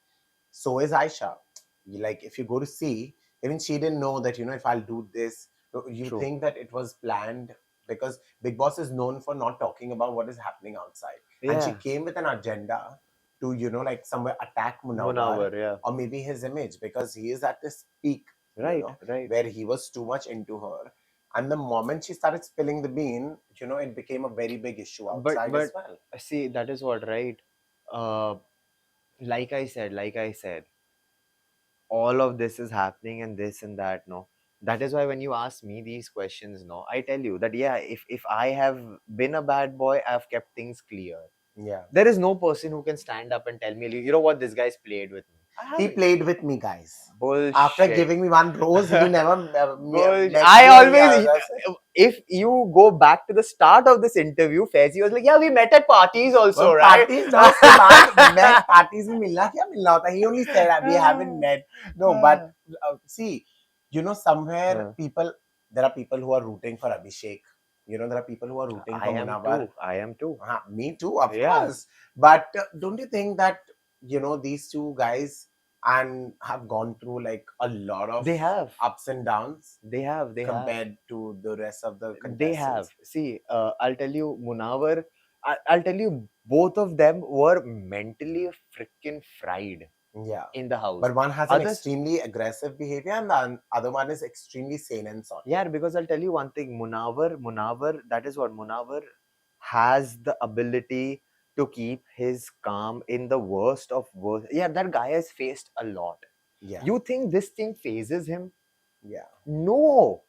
So is Aisha. Like, if you go to see, even she didn't know that, you know, if I'll do this, you True. think that it was planned, because Big Boss is known for not talking about what is happening outside. And she came with an agenda to, you know, like somewhere attack Munawar, or maybe his image, because he is at this peak, Right, you know, right. where he was too much into her. And the moment she started spilling the bean, you know, it became a very big issue outside as well. See, that is what, right? Like I said, all of this is happening and this and that, no. That is why when you ask me these questions, no, I tell you that, yeah, if I have been a bad boy, I've kept things clear. Yeah. There is no person who can stand up and tell me, you know what, this guy's played with me. He played with me, guys. Bullshit. After giving me one rose, he never met I me always, or if you go back to the start of this interview, Faizi was like, yeah, we met at parties also, right? Parties, no, उसके बाद मैं parties में मिलना क्या मिलना होता है? He only said we haven't met. No, but see, you know, somewhere there are people who are rooting for Abhishek. You know, there are people who are rooting for Munawar. I am too. Me too, of course. But don't you think that, you know, these two guys and have gone through like a lot of ups and downs? They have compared to the rest of the contestants. They have. See, I'll tell you, Munawar, I'll tell you, both of them were mentally freaking fried. Yeah. In the house. But one has an extremely aggressive behavior, and the other one is extremely sane and solid. Yeah, because I'll tell you one thing, Munawar, that is what Munawar has the ability to keep his calm in the worst of worst. Yeah, that guy has faced a lot. Yeah. You think this thing phases him? Yeah. No.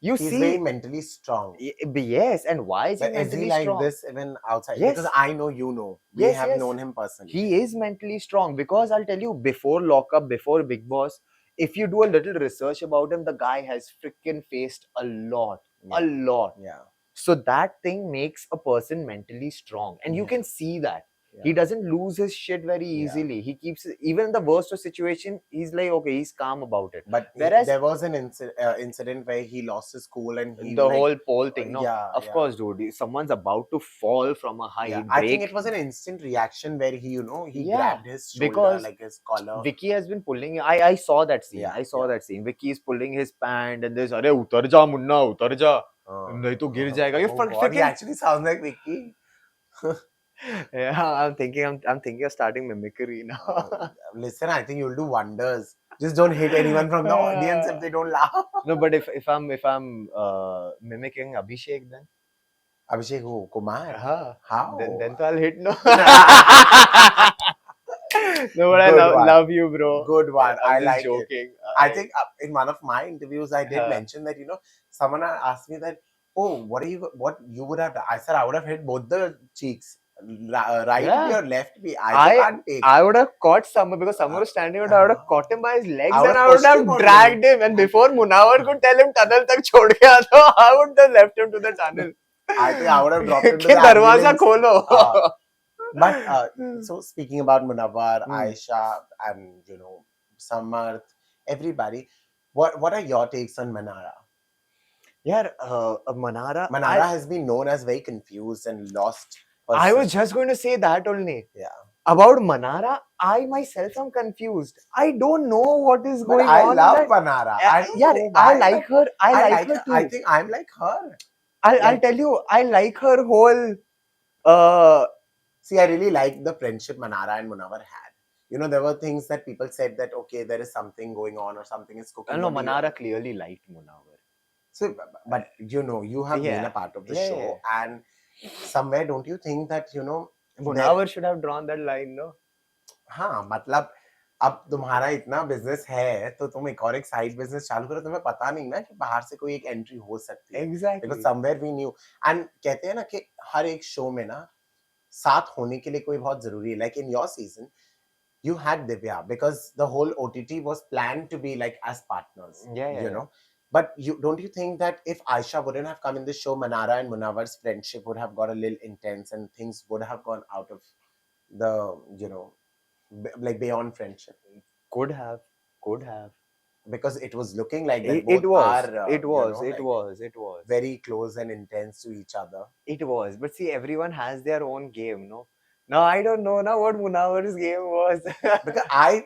He's very mentally strong. Yes, and why is he mentally like strong? this even outside? Yes. Because I know you know. We have known him personally. He is mentally strong, because I'll tell you, before lockup, before Big Boss, if you do a little research about him, the guy has freaking faced a lot. A lot. Yeah. So that thing makes a person mentally strong, and you can see that. He doesn't lose his shit very easily. He keeps, even in the worst of situation, he's like, okay, he's calm about it. But there was an incident where he lost his cool, and he the whole pole thing. No, of course, dude. Someone's about to fall from a height. I think it was an instant reaction where he, you know, he grabbed his shoulder, because like his collar. Vicky has been pulling. I saw that scene. I saw that scene. Vicky is pulling his pant, and there's, "Arey, utar ja, munna, utar ja. नहीं तो गिर जाएगा." He actually sounds like Vicky. Yeah, I'm thinking of starting mimicry now. Listen, I think you'll do wonders. Just don't hit anyone from the audience if they don't laugh. No, but if I'm mimicking Abhishek, then Abhishek who? Kumar? huh, How? then to I'll hit no. No, but I Good one. love you, bro. Good one. I'm I just like it. joking. I think in one of my interviews, I did Huh. mention that, someone had asked me that, oh, what you would have done? I said, I would have hit both the cheeks, right Yeah. knee or left knee. I can't take. I would have caught Samar because Samar was standing out. I would have caught him by his legs I would and have I would pushed him have only. dragged him. And before Munawar could tell him tunnel tak chhod gaya, so I would have left him to the tunnel. I think I would have dropped into Ke the darwaza ambulance. kholo. But so speaking about Munawar, Hmm. Aisha, and Samarth, everybody, what are your takes on Manara? Yeah, Manara. Manara has been known as very confused and lost. I was person. just going to say that only. Yeah. About Manara, I myself am confused. I don't know what is But going I on. love Manara. I don't yeah, know I why, like but her. I like her too. I think I'm like her. I'll like- tell you, I like her whole. See, I really like the friendship Manara and Munawar had. There were things that people said that, okay, there is something going on or something is cooking. No, What do you- Manara clearly liked Munawar. So, but you have been Yeah. a part of the Yeah, show, and somewhere, don't you think that Munawar should have drawn that line, no? हाँ मतलब अब तुम्हारा इतना business है तो तुम एक और एक साइड बिजनेस चालू करो, तुम्हें पता नहीं ना कि बाहर से कोई एक एंट्री हो सकती है, Exactly. because somewhere we knew. And कहते हैं ना कि हर एक शो में ना साथ होने के लिए कोई बहुत जरूरी है. Like in your season, you had Divya because the whole OTT was planned to be like as partners. Yeah. But don't you think that if Aisha wouldn't have come in this show, Manara and Munawar's friendship would have got a little intense and things would have gone out of the like beyond friendship? Could have. Because it was looking like that It both was. are It was. like very close and intense to each other. It was. But see, everyone has their own game, no? Now I don't know now what Munawar's game was. Because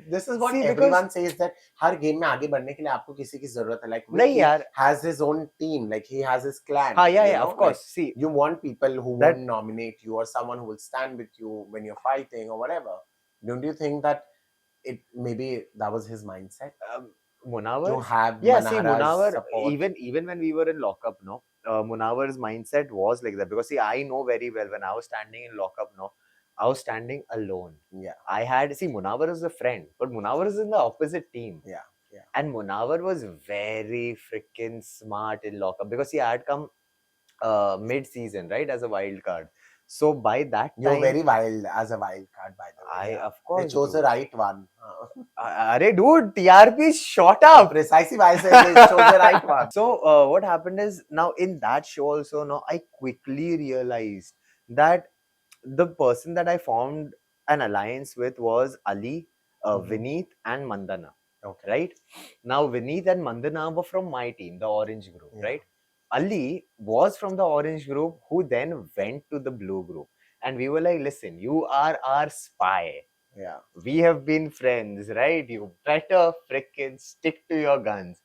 this is what See, everyone says, that her game में आगे बढ़ने के लिए आपको किसी की जरूरत है. Like नहीं Vicky यार. has his own team, like he has his clan. Yeah, of course. Like, see, you want people who won't nominate you or someone who will stand with you when you're fighting or whatever. Don't you think that maybe that was his mindset? Munawar. To have See, Manara's Munawar. support. Even when we were in lockup, no, Munawar's mindset was like that, because see, I know very well when I was standing in lockup, no, I was standing alone. Yeah. Munawar is a friend, but Munawar is in the opposite team. Yeah. And Munawar was very freaking smart in lockup, because I had come mid-season, right, as a wild card. So by that time, You're very wild as a wild card, by the way. Of course, they chose the right one. Arey, dude, TRP shot up. Precisely why I said they chose the right one. So what happened is, now in that show also, now I quickly realized that the person that I formed an alliance with was Ali, Vineet and Mandana. Okay. Right? Now Vineet and Mandana were from my team, the orange group, right? Ali was from the orange group, who then went to the blue group. And we were like, listen, you are our spy. Yeah. We have been friends, right? You better frickin' stick to your guns.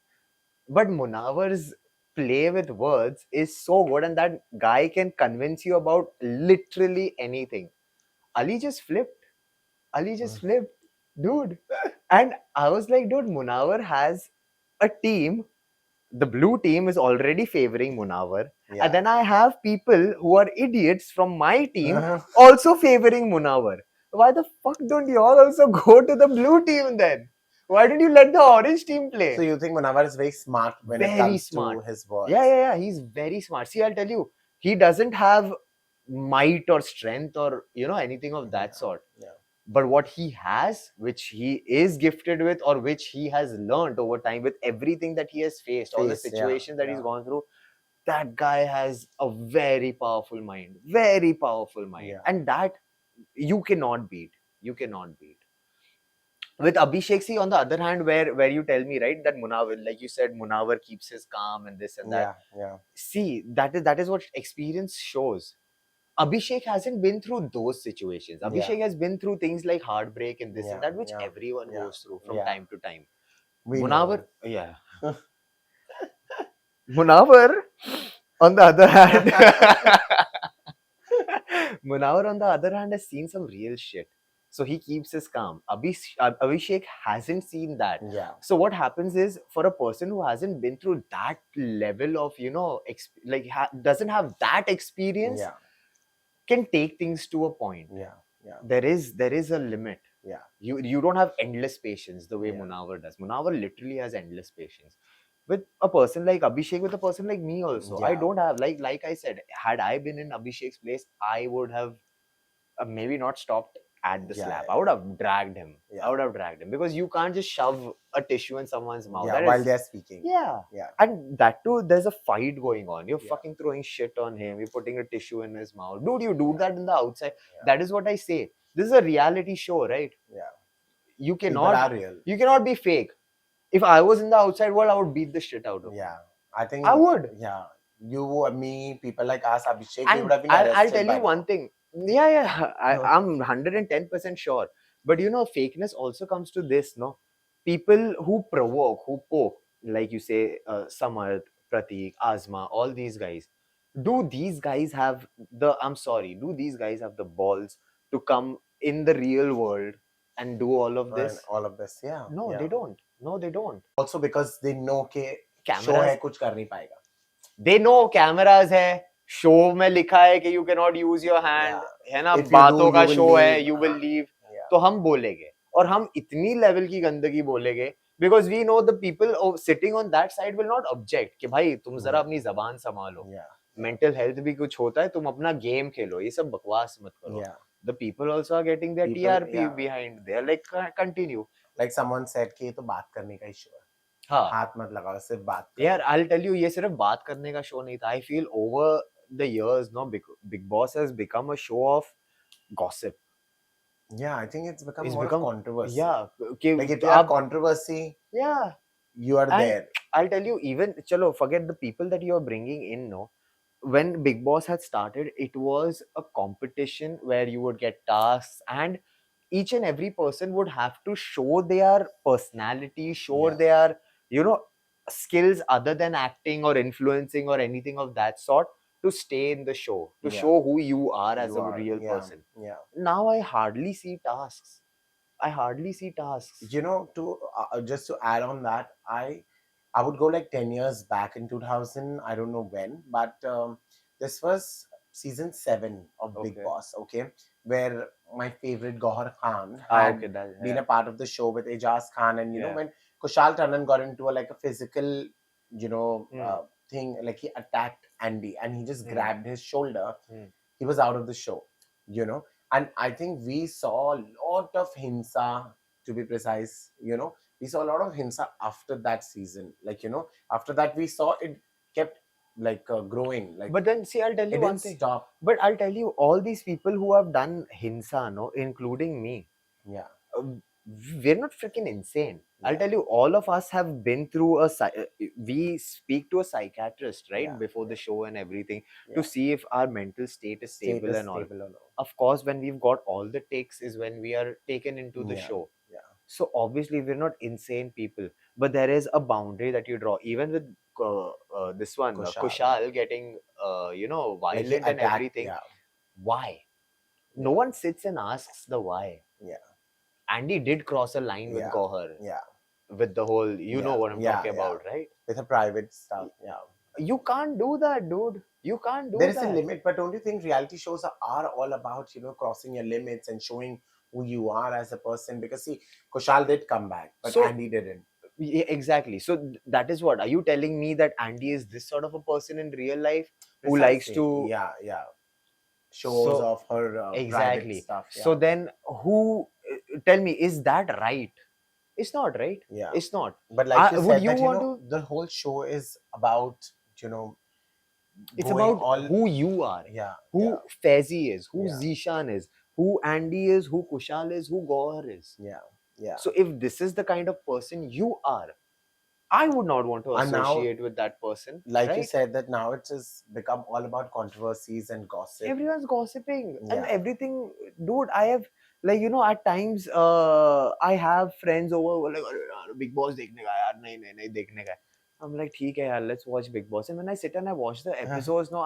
But Munawar's play with words is so good, and that guy can convince you about literally anything. Ali just flipped. Dude. And I was like, dude, Munawar has a team. The blue team is already favoring Munawar. Yeah. And then I have people who are idiots from my team also favoring Munawar. Why the fuck don't you all also go to the blue team then? Why did you let the orange team play? So you think Munawar is very smart when it comes to his words? Yeah. He's very smart. See, I'll tell you, he doesn't have might or strength or anything of that sort. Yeah. But what he has, which he is gifted with, or which he has learned over time with everything that he has faced, all the situations that he's gone through, that guy has a very powerful mind. Yeah. And that you cannot beat. With Abhishek, see, on the other hand, where you tell me, right, that Munawar, like you said, Munawar keeps his calm and this and that. Yeah. See, that is what experience shows. Abhishek hasn't been through those situations. Abhishek has been through things like heartbreak and this and that, which everyone goes through from time to time. Munawar, Munawar, on the other hand, Munawar, on the other hand, has seen some real shit. So he keeps his calm. Abhishek hasn't seen that. Yeah. So what happens is, for a person who hasn't been through that level of, doesn't have that experience, Yeah. can take things to a point. Yeah. Yeah. There is a limit. Yeah. You don't have endless patience the way Yeah. Munawar does. Munawar literally has endless patience. With a person like Abhishek, with a person like me also, I Yeah. don't have, like I said, had I been in Abhishek's place, I would have maybe not stopped at the Yeah, slap. yeah, I would have dragged him. Yeah. I would have dragged him, because you can't just shove a tissue in someone's mouth. Yeah, That while is, they're speaking. yeah. Yeah. And that too, there's a fight going on. You're Yeah. fucking throwing shit on him. You're putting a tissue in his mouth. Dude, you do that in the outside. Yeah. That is what I say. This is a reality show, right? Yeah. You People are cannot real. you cannot be fake. If I was in the outside world, I would beat the shit out of him. Yeah. I think I would. Yeah. You, me, people like us, Abhishek, we And would have been I'll arrested tell by you one now. thing. Yeah. No. I'm 110% sure. But fakeness also comes to this, no? People who provoke, who poke, like you say, Samarth, Pratik, Azma, all these guys. Do these guys have do these guys have the balls to come in the real world and do all of And this? all of this, yeah. No, yeah. they don't. No, they don't. Also because they know के show Cameras- है कुछ कर नहीं पाएगा. They know cameras है, show में लिखा है कि you cannot use your hand, है ना, If you बातों do, का you will show है, leave. you will leave. Yeah. तो हम बोलेंगे, और हम इतनी लेवल की गंदगी बोलेंगे, because we know the people sitting on that side will not object कि भाई तुम जरा अपनी जबान संभालो. Yeah. Mental health भी कुछ होता है, तुम अपना गेम खेलो, ये सब बकवास मत करो. Yeah. The people also are getting their People, TRP yeah. behind. They are like, continue. Like someone said कि ये तो बात करने का issue है. हाँ. हाथ मत लगाओ, सिर्फ बात करो. यार, I'll tell you, ये सिर्फ बात करने का शो नहीं था. I feel over the years, no, Big Boss has become a show of gossip. Yeah, I think it's become It's more become of controversy. Yeah, कि Like if you have controversy, yeah, you are And- there. I'll tell you, even chalo, forget the people that you're bringing in. No, when Big Boss had started, it was a competition where you would get tasks, and each and every person would have to show their personality, show Yeah. their skills other than acting or influencing or anything of that sort, to stay in the show, to Yeah. show who you are as You a are, real yeah, person. Yeah. Now I hardly see tasks. You know, to just to add on that, I would go like 10 years back in 2000. I don't know when, but this was season 7 of Big Okay. Boss. Okay, where my favorite Gohar Khan Ah, had okay, that, been yeah. a part of the show with Ejaz Khan, and you know Yeah. when Kushal Tanan got into like a physical, Hmm. thing, like he attacked Andy and he just Hmm. grabbed his shoulder. Hmm. He was out of the show, and I think we saw a lot of hinsa, to be precise. We saw a lot of hinsa after that season. Like after that we saw it kept like growing. Like, But then, see, I'll tell it you one didn't thing. stop. But I'll tell you, all these people who have done hinsa, no, including me, Yeah. we're not freaking insane. I'll Yeah. tell you, all of us have been through we speak to a psychiatrist, right, Yeah, before the show and everything, Yeah. to see if our mental state is stable Status and all. stable or no. Of course, when we've got all the takes is when we are taken into the Yeah, show. yeah. So obviously we're not insane people, but there is a boundary that you draw. Even with this one, Kushal getting Like he violent and attacked, everything. Yeah. Why? No Yeah. one sits and asks the why. Yeah. Andy did cross a line with Yeah. Gohar, Yeah. with the whole, you know Yeah. what I'm Yeah, talking yeah. about, right? With a private stuff. Yeah. You can't do that, dude. You can't do There is that. a limit, but don't you think reality shows are all about crossing your limits and showing who you are as a person? Because see, Kushal did come back, but So- Andy didn't. Yeah, exactly. So that is what. Are you telling me that Andy is this sort of a person in real life who likes Precisely. to yeah shows So- of her exactly? private stuff? So then, who? Tell me, is that right? It's not right. yeah, It's not. but like you would said, you that, want the whole show is about It's going about all who you are, yeah who yeah, Faizi is, who Yeah. Zeeshan is, who Andy is, who Kushal is, who Gohar is. yeah. So if this is the kind of person you are, I would not want to And now, associate with that person. Like you right? said, that now it has become all about controversies and gossip. Everyone's gossiping and Yeah. everything. Dude, I have at times I have friends over who are like, "अरे यार, Big Boss देखने का यार, नहीं देखने का है." I'm like, ठीक है यार, let's watch Big Boss. And when I sit and I watch the episodes, no,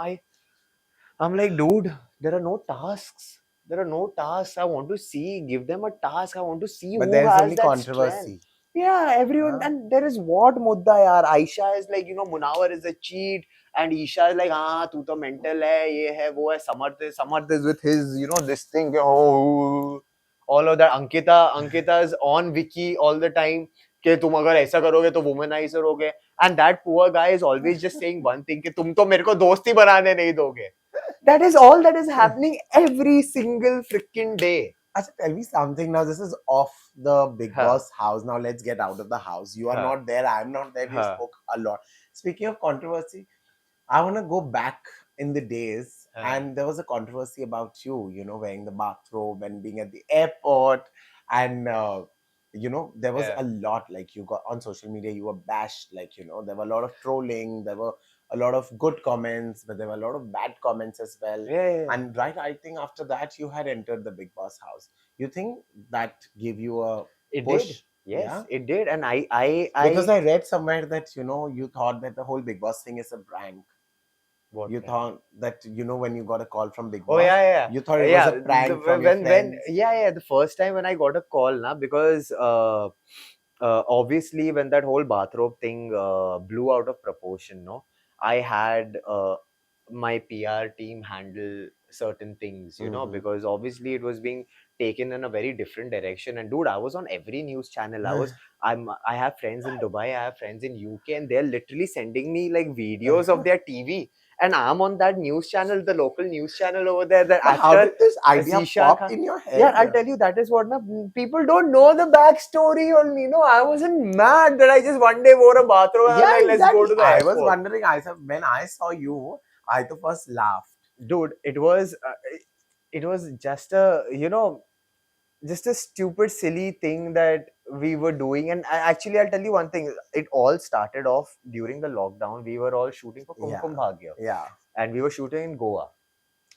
I'm like, dude, there are no tasks. There are no tasks. I want to see. Give them a task. I want to see But who there is has only that strength. controversy. Yeah, everyone. Huh? And there is what mudda yaar. Aisha is like, Munawar is a cheat. And Isha is like, tu to mental hai, ye hai, wo hai. Samarth is with his, this thing. Oh, all of that. Ankita is on Wiki all the time. कि तुम अगर ऐसा करोगे तो womaniser होगे. And that poor guy is always just saying one thing कि तुम तो मेरे को दोस्ती बनाने नहीं दोगे. That is all that is happening every single freaking day. Acha, tell me something now. This is off the Big Huh. Boss house. Now let's get out of the house. You are Huh. not there. I'm not there. We Huh. spoke a lot. Speaking of controversy, I want to go back in the days, and there was a controversy about you, wearing the bathrobe and being at the airport, and there was a lot, like, you got on social media, you were bashed, like, there were a lot of trolling, there were a lot of good comments, but there were a lot of bad comments as well. Yeah. And right, I think after that you had entered the Big Boss house. You think that gave you a It push? did. Yes, Yeah? it did. And Because I read somewhere that you thought that the whole Big Boss thing is a prank. What You prank? thought that when you got a call from Big Oh Boss, yeah. you thought it was a prank from your friends. The first time when I got a call, because obviously when that whole bathrobe thing blew out of proportion, no, I had my PR team handle certain things, Mhm. because obviously it was being taken in a very different direction. And dude, I was on every news channel. I have friends in Dubai, I have friends in UK, and they're literally sending me like videos of their TV. And I'm on that news channel, the local news channel over there. That But how actor did this idea Zeeshan pop Khan. in your Yeah, head? I'll tell you, that is what people don't know the backstory only. I wasn't mad that I just one day wore a bathrobe and I was Yeah, like, let's go exactly. to the I was airport. wondering. When I saw you, I the first laughed. Dude, it was just just a stupid, silly thing that we were doing. And actually, I'll tell you one thing. It all started off during the lockdown. We were all shooting for Yeah, Kumkum Bhagya, yeah. and we were shooting in Goa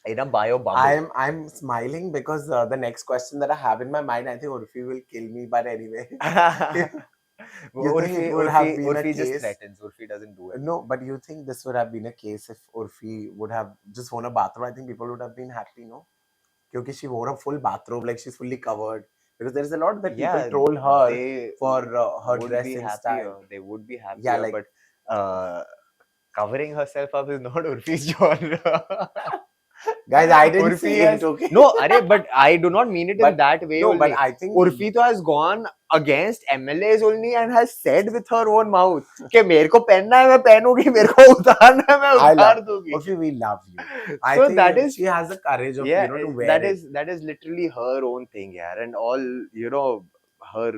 in a bio bubble. I'm smiling because the next question that I have in my mind, I think Urfi will kill me. But anyway, you think it would have been a Urfi just case? threatens. Urfi doesn't do it. No, but you think this would have been a case if Urfi would have just worn a bathrobe? I think people would have been happy, no? Because she wore a full bathrobe, like she's fully covered. Because there is a lot that people Yeah, troll her they for her would be dressing happier. style. They would be happier, Yeah, like but covering herself up is not Urfi's genre. guys, I didn't Urfi say has it, okay? no, but I do not mean it in But that way no, but only. I think Urfi to has gone against MLAs only and has said with her own mouth कि मेरे को पहनना है मैं पहनूंगी, मेरे को उतारना है मैं I उतार love दूंगी. Urfi, we love you. I So think that is, she has the courage of yeah, to wear that it. is literally her own thing, yeah, and all her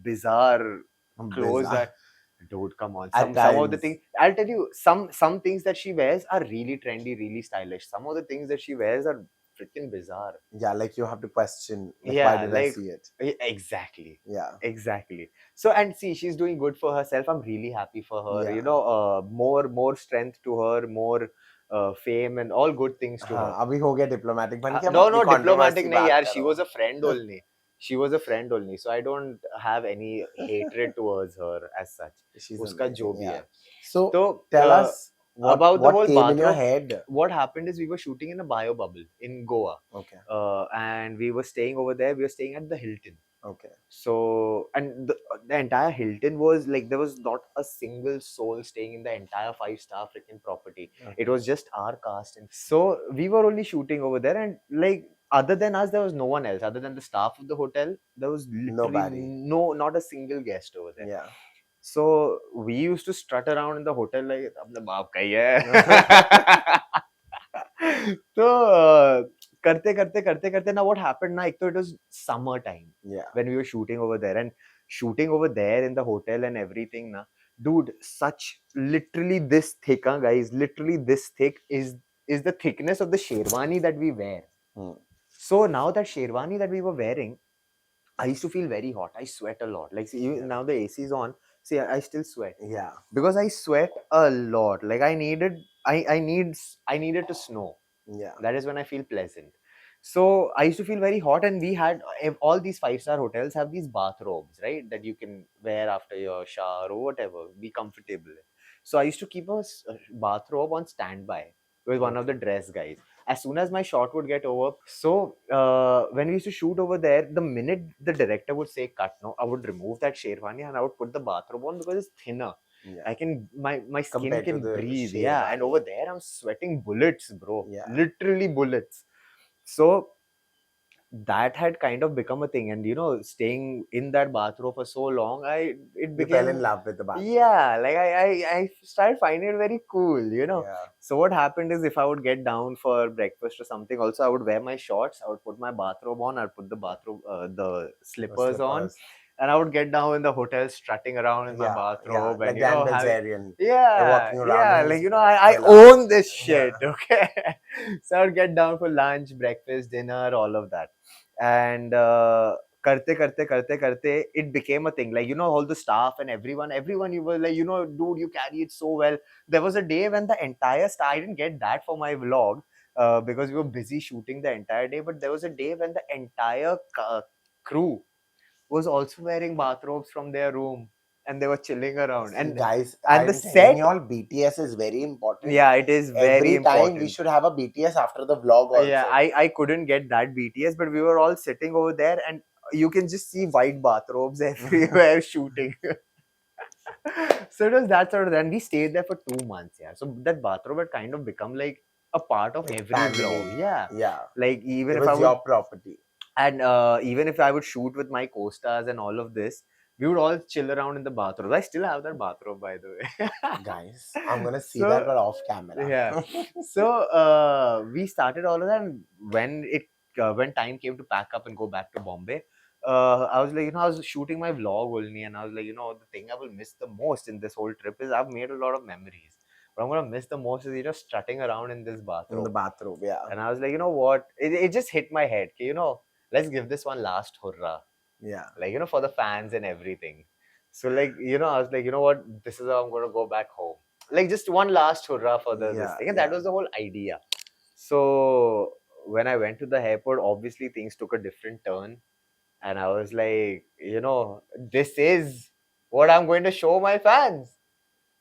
bizarre clothes Bizarre. that. Dude, come on. At Some of the times. things, I'll tell you, some things that she wears are really trendy, really stylish. Some of the things that she wears are freaking bizarre. Yeah, like you have to question, like, why Yeah, did I like see it? exactly. Yeah. Exactly. So, and see, she's doing good for herself. I'm really happy for her. Yeah. More strength to her, more fame and all good things to her. हाँ, अभी हो गया diplomatic बन के हम No, अपनी diplomatic controversy नहीं बात यार. She करो. was a friend only. She was a friend only. So I don't have any hatred towards her as such. She's उसका जो amazing, भी yeah. है. So So tell us about the what whole came in your bathrobe. head. What happened is we were shooting in a bio bubble in Goa. Okay. And we were staying over there. We were staying at the Hilton. Okay. So, and the entire Hilton was like, there was not a single soul staying in the entire 5-star freaking property. Okay. It was just our cast. And so we were only shooting over there. And like, other than us, there was no one else. Other than the staff of the hotel, there was literally Nobody. not a single guest over there. Yeah. So we used to strut around in the hotel like, "Apna baap ka hi hai." So करते now what happened ना, एक तो it was summer time when we were shooting over there, and shooting over there in the hotel and everything na, dude, such literally this thick, guys, literally this thick is the thickness of the sherwani that we wear. So now that sherwani that we were wearing, I used to feel very hot. I sweat a lot. Like, see, even now the AC is on. See, I still sweat. Yeah. Because I sweat a lot. Like I needed to snow. Yeah. That is when I feel pleasant. So I used to feel very hot, and we had all these 5-star hotels have these bathrobes, right? That you can wear after your shower or whatever. Be comfortable. So I used to keep a bathrobe on standby with one of the dress guys. as soon as my shot would get over. So when we used to shoot over there, the minute the director would say cut, no, I would remove that sherwani and I would put the bathrobe on because it's thinner. Yeah. I can my skin Compared to can the breathe. sherwani. Yeah, and over there I'm sweating bullets, bro. Yeah. Literally bullets. So that had kind of become a thing, and staying in that bathrobe for so long, it You became, fell in love with the bathrobe. yeah, like I started finding it very cool, Yeah. So what happened is, if I would get down for breakfast or something, also I would wear my shorts, I would put my bathrobe on, I'd put the bathrobe the slippers on, and I would get down in the hotel strutting around in my bathrobe, like and Dan Bilzerian. yeah, walking around yeah, in like his I villa. own this Yeah. shit, okay. So I would get down for lunch, breakfast, dinner, all of that, and karte, it became a thing. Like, all the staff and everyone, you were like, dude, you carry it so well. There was a day when the entire staff, I didn't get that for my vlog because we were busy shooting the entire day. But there was a day when the entire crew was also wearing bathrobes from their room, and they were chilling around. See, And guys, and the I'm telling set, y'all, BTS is very important. yeah, it is very Every time important. we should have a BTS after the vlog also. Yeah, I couldn't get that BTS, but we were all sitting over there, and you can just see white bathrobes everywhere shooting. So it was that sort of. Then we stayed there for 2 months. Yeah, so that bathrobe had kind of become like a part of Like every family. vlog. Yeah, Yeah. like even It if I was would, your property. and even if I would shoot with my co-stars and all of this, we would all chill around in the bathrobe. I still have that bathrobe, by the way. Guys, I'm gonna see So, that, but off camera. yeah. So we started all of that, and when time came to pack up and go back to Bombay, I was like, I was shooting my vlog only, and I was like, the thing I will miss the most in this whole trip is I've made a lot of memories. What I'm gonna miss the most is strutting around in this In bathrobe. the bathrobe, yeah. And I was like, you know what? It just hit my head. Okay, let's give this one last hurrah. Yeah. Like, for the fans and everything. So, like, I was like, you know what? This is how I'm going to go back home. Like, just one last hurrah for this thing. And that was the whole idea. So, when I went to the airport, obviously things took a different turn. And I was like, this is what I'm going to show my fans.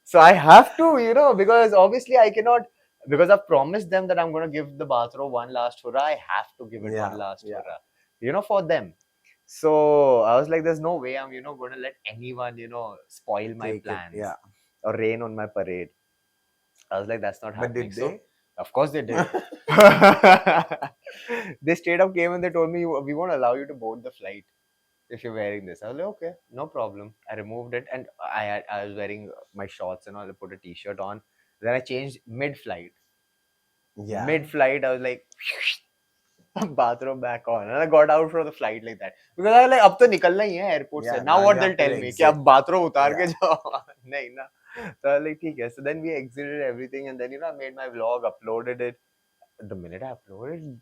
So I have to, because obviously I cannot, because I've promised them that I'm going to give the bathrobe one last hurrah. I have to give it one last hurrah, for them. So I was like, there's no way I'm, going to let anyone, spoil my plans or rain on my parade. I was like, that's not happening. But did they? Of course they did. They straight up came and they told me, we won't allow you to board the flight if you're wearing this. I was like, okay, no problem. I removed it, and I was wearing my shorts and all. I put a t-shirt on. Then I changed mid-flight. Yeah. Mid-flight, I was like, bathrobe back on, and I got out from the flight like that because I was like, अब तो निकलना ही है airport से. Now what they'll tell me कि अब bathrobe उतार के जाओ. नहीं ना. So I was like, ठीक है. So then we exited everything, and then I made my vlog, uploaded it. The minute I uploaded,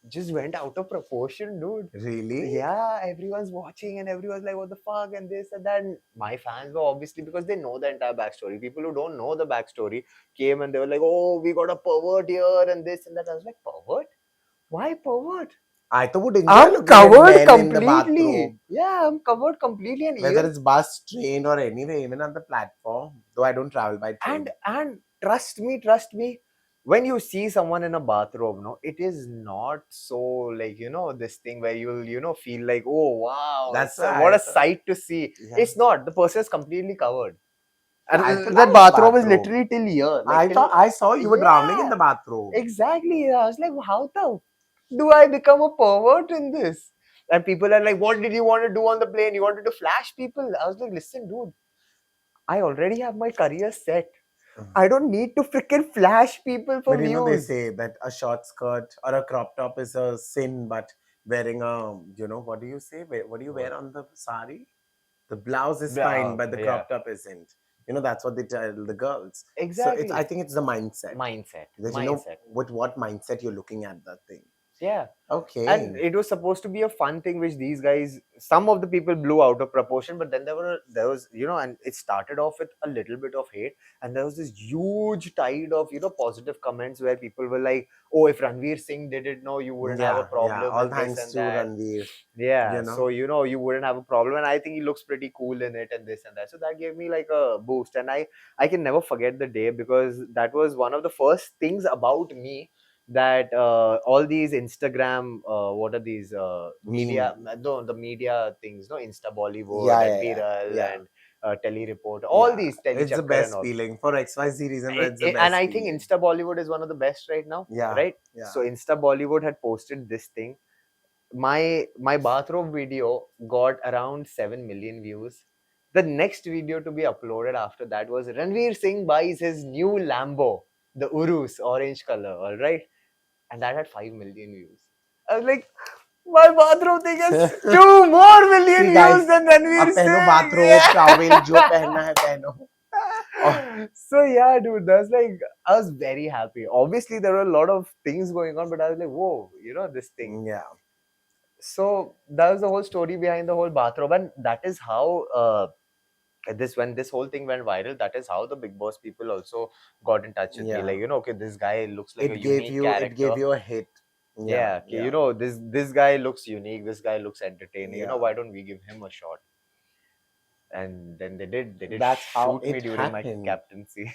just went out of proportion, dude. Really? Yeah, everyone's watching and everyone's like, what the fuck, and this and that. And my fans were obviously, because they know the entire backstory. People who don't know the backstory came and they were like, oh, we got a pervert here and this and that. I was like, pervert? Why pervert? I thought would enjoy I'm covered completely. Yeah, I'm covered completely. And whether it's bus, train, or anywhere, even on the platform, though I don't travel by train. And trust me, when you see someone in a bathrobe, no, it is not so like, this thing where you'll, feel like, oh, wow, That's what a sight to see. Yeah. It's not. The person is completely covered. I And that bathrobe is literally till here. Like, I saw you were drowning in the bathrobe. Exactly. I was like, how the do I become a pervert in this? And people are like, what did you want to do on the plane? You wanted to flash people? I was like, listen, dude, I already have my career set. I don't need to freaking flash people for views. But they say that a short skirt or a crop top is a sin, but wearing a, what do you say? What do you wear on the sari? The blouse is fine, but the crop top isn't. That's what they tell the girls. Exactly. So I think it's the mindset. Mindset. With what mindset you're looking at that thing. Yeah. Okay. And it was supposed to be a fun thing, which these guys, some of the people blew out of proportion, but then there was, and it started off with a little bit of hate, and there was this huge tide of, positive comments where people were like, oh, if Ranveer Singh did it, no, you wouldn't have a problem. Yeah, all with thanks this to and Ranveer. Yeah, so you wouldn't have a problem, and I think he looks pretty cool in it and this and that. So that gave me like a boost, and I can never forget the day because that was one of the first things about me that all these Instagram, what are these media? Meme. No, the media things, no, Insta Bollywood Yeah, and yeah, yeah, Viral yeah. and Telereport, all Yeah, these it's the Telechakkar and best all. feeling for XYZ reason. It's the And best I think feeling. Insta Bollywood is one of the best right now, Yeah, right? yeah. So Insta Bollywood had posted this thing. My bathrobe video got around 7 million views. The next video to be uploaded after that was Ranveer Singh buys his new Lambo, the Urus, orange color, all right, and that had 5 million views. I was like, my bathrobe thing has 2 more million See, guys, views than अब Ranveer पहनो Singh. bathrobe, towel, जो पहनना है पहनो. Oh, So yeah, dude, that's like I was very happy. Obviously, there were a lot of things going on, but I was like, whoa, this thing. yeah, So that was the whole story behind the whole bathrobe, and that is how when this whole thing went viral. That is how the Big Boss people also got in touch with me. yeah. Like, okay, this guy looks like a It gave unique you, it gave character. you a hit. Yeah, Yeah, okay, yeah, this guy looks unique. This guy looks entertaining. yeah. Why don't we give him a shot? And then they did That's how shoot me it during my happened. captaincy.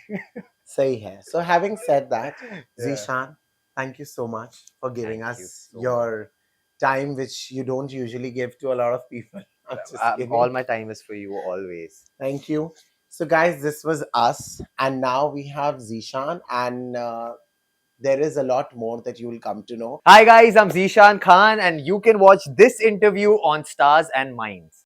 Sahi hai. So having said that, Yeah. Zeeshan, thank you so much for giving Thank you us so much. your time, which you don't usually give to a lot of people. I'm just kidding. All my time is for you always. Thank you. So, guys, this was us, and now we have Zeeshan, and there is a lot more that you will come to know. Hi guys, I'm Zeeshan Khan, and you can watch this interview on Stars and Minds.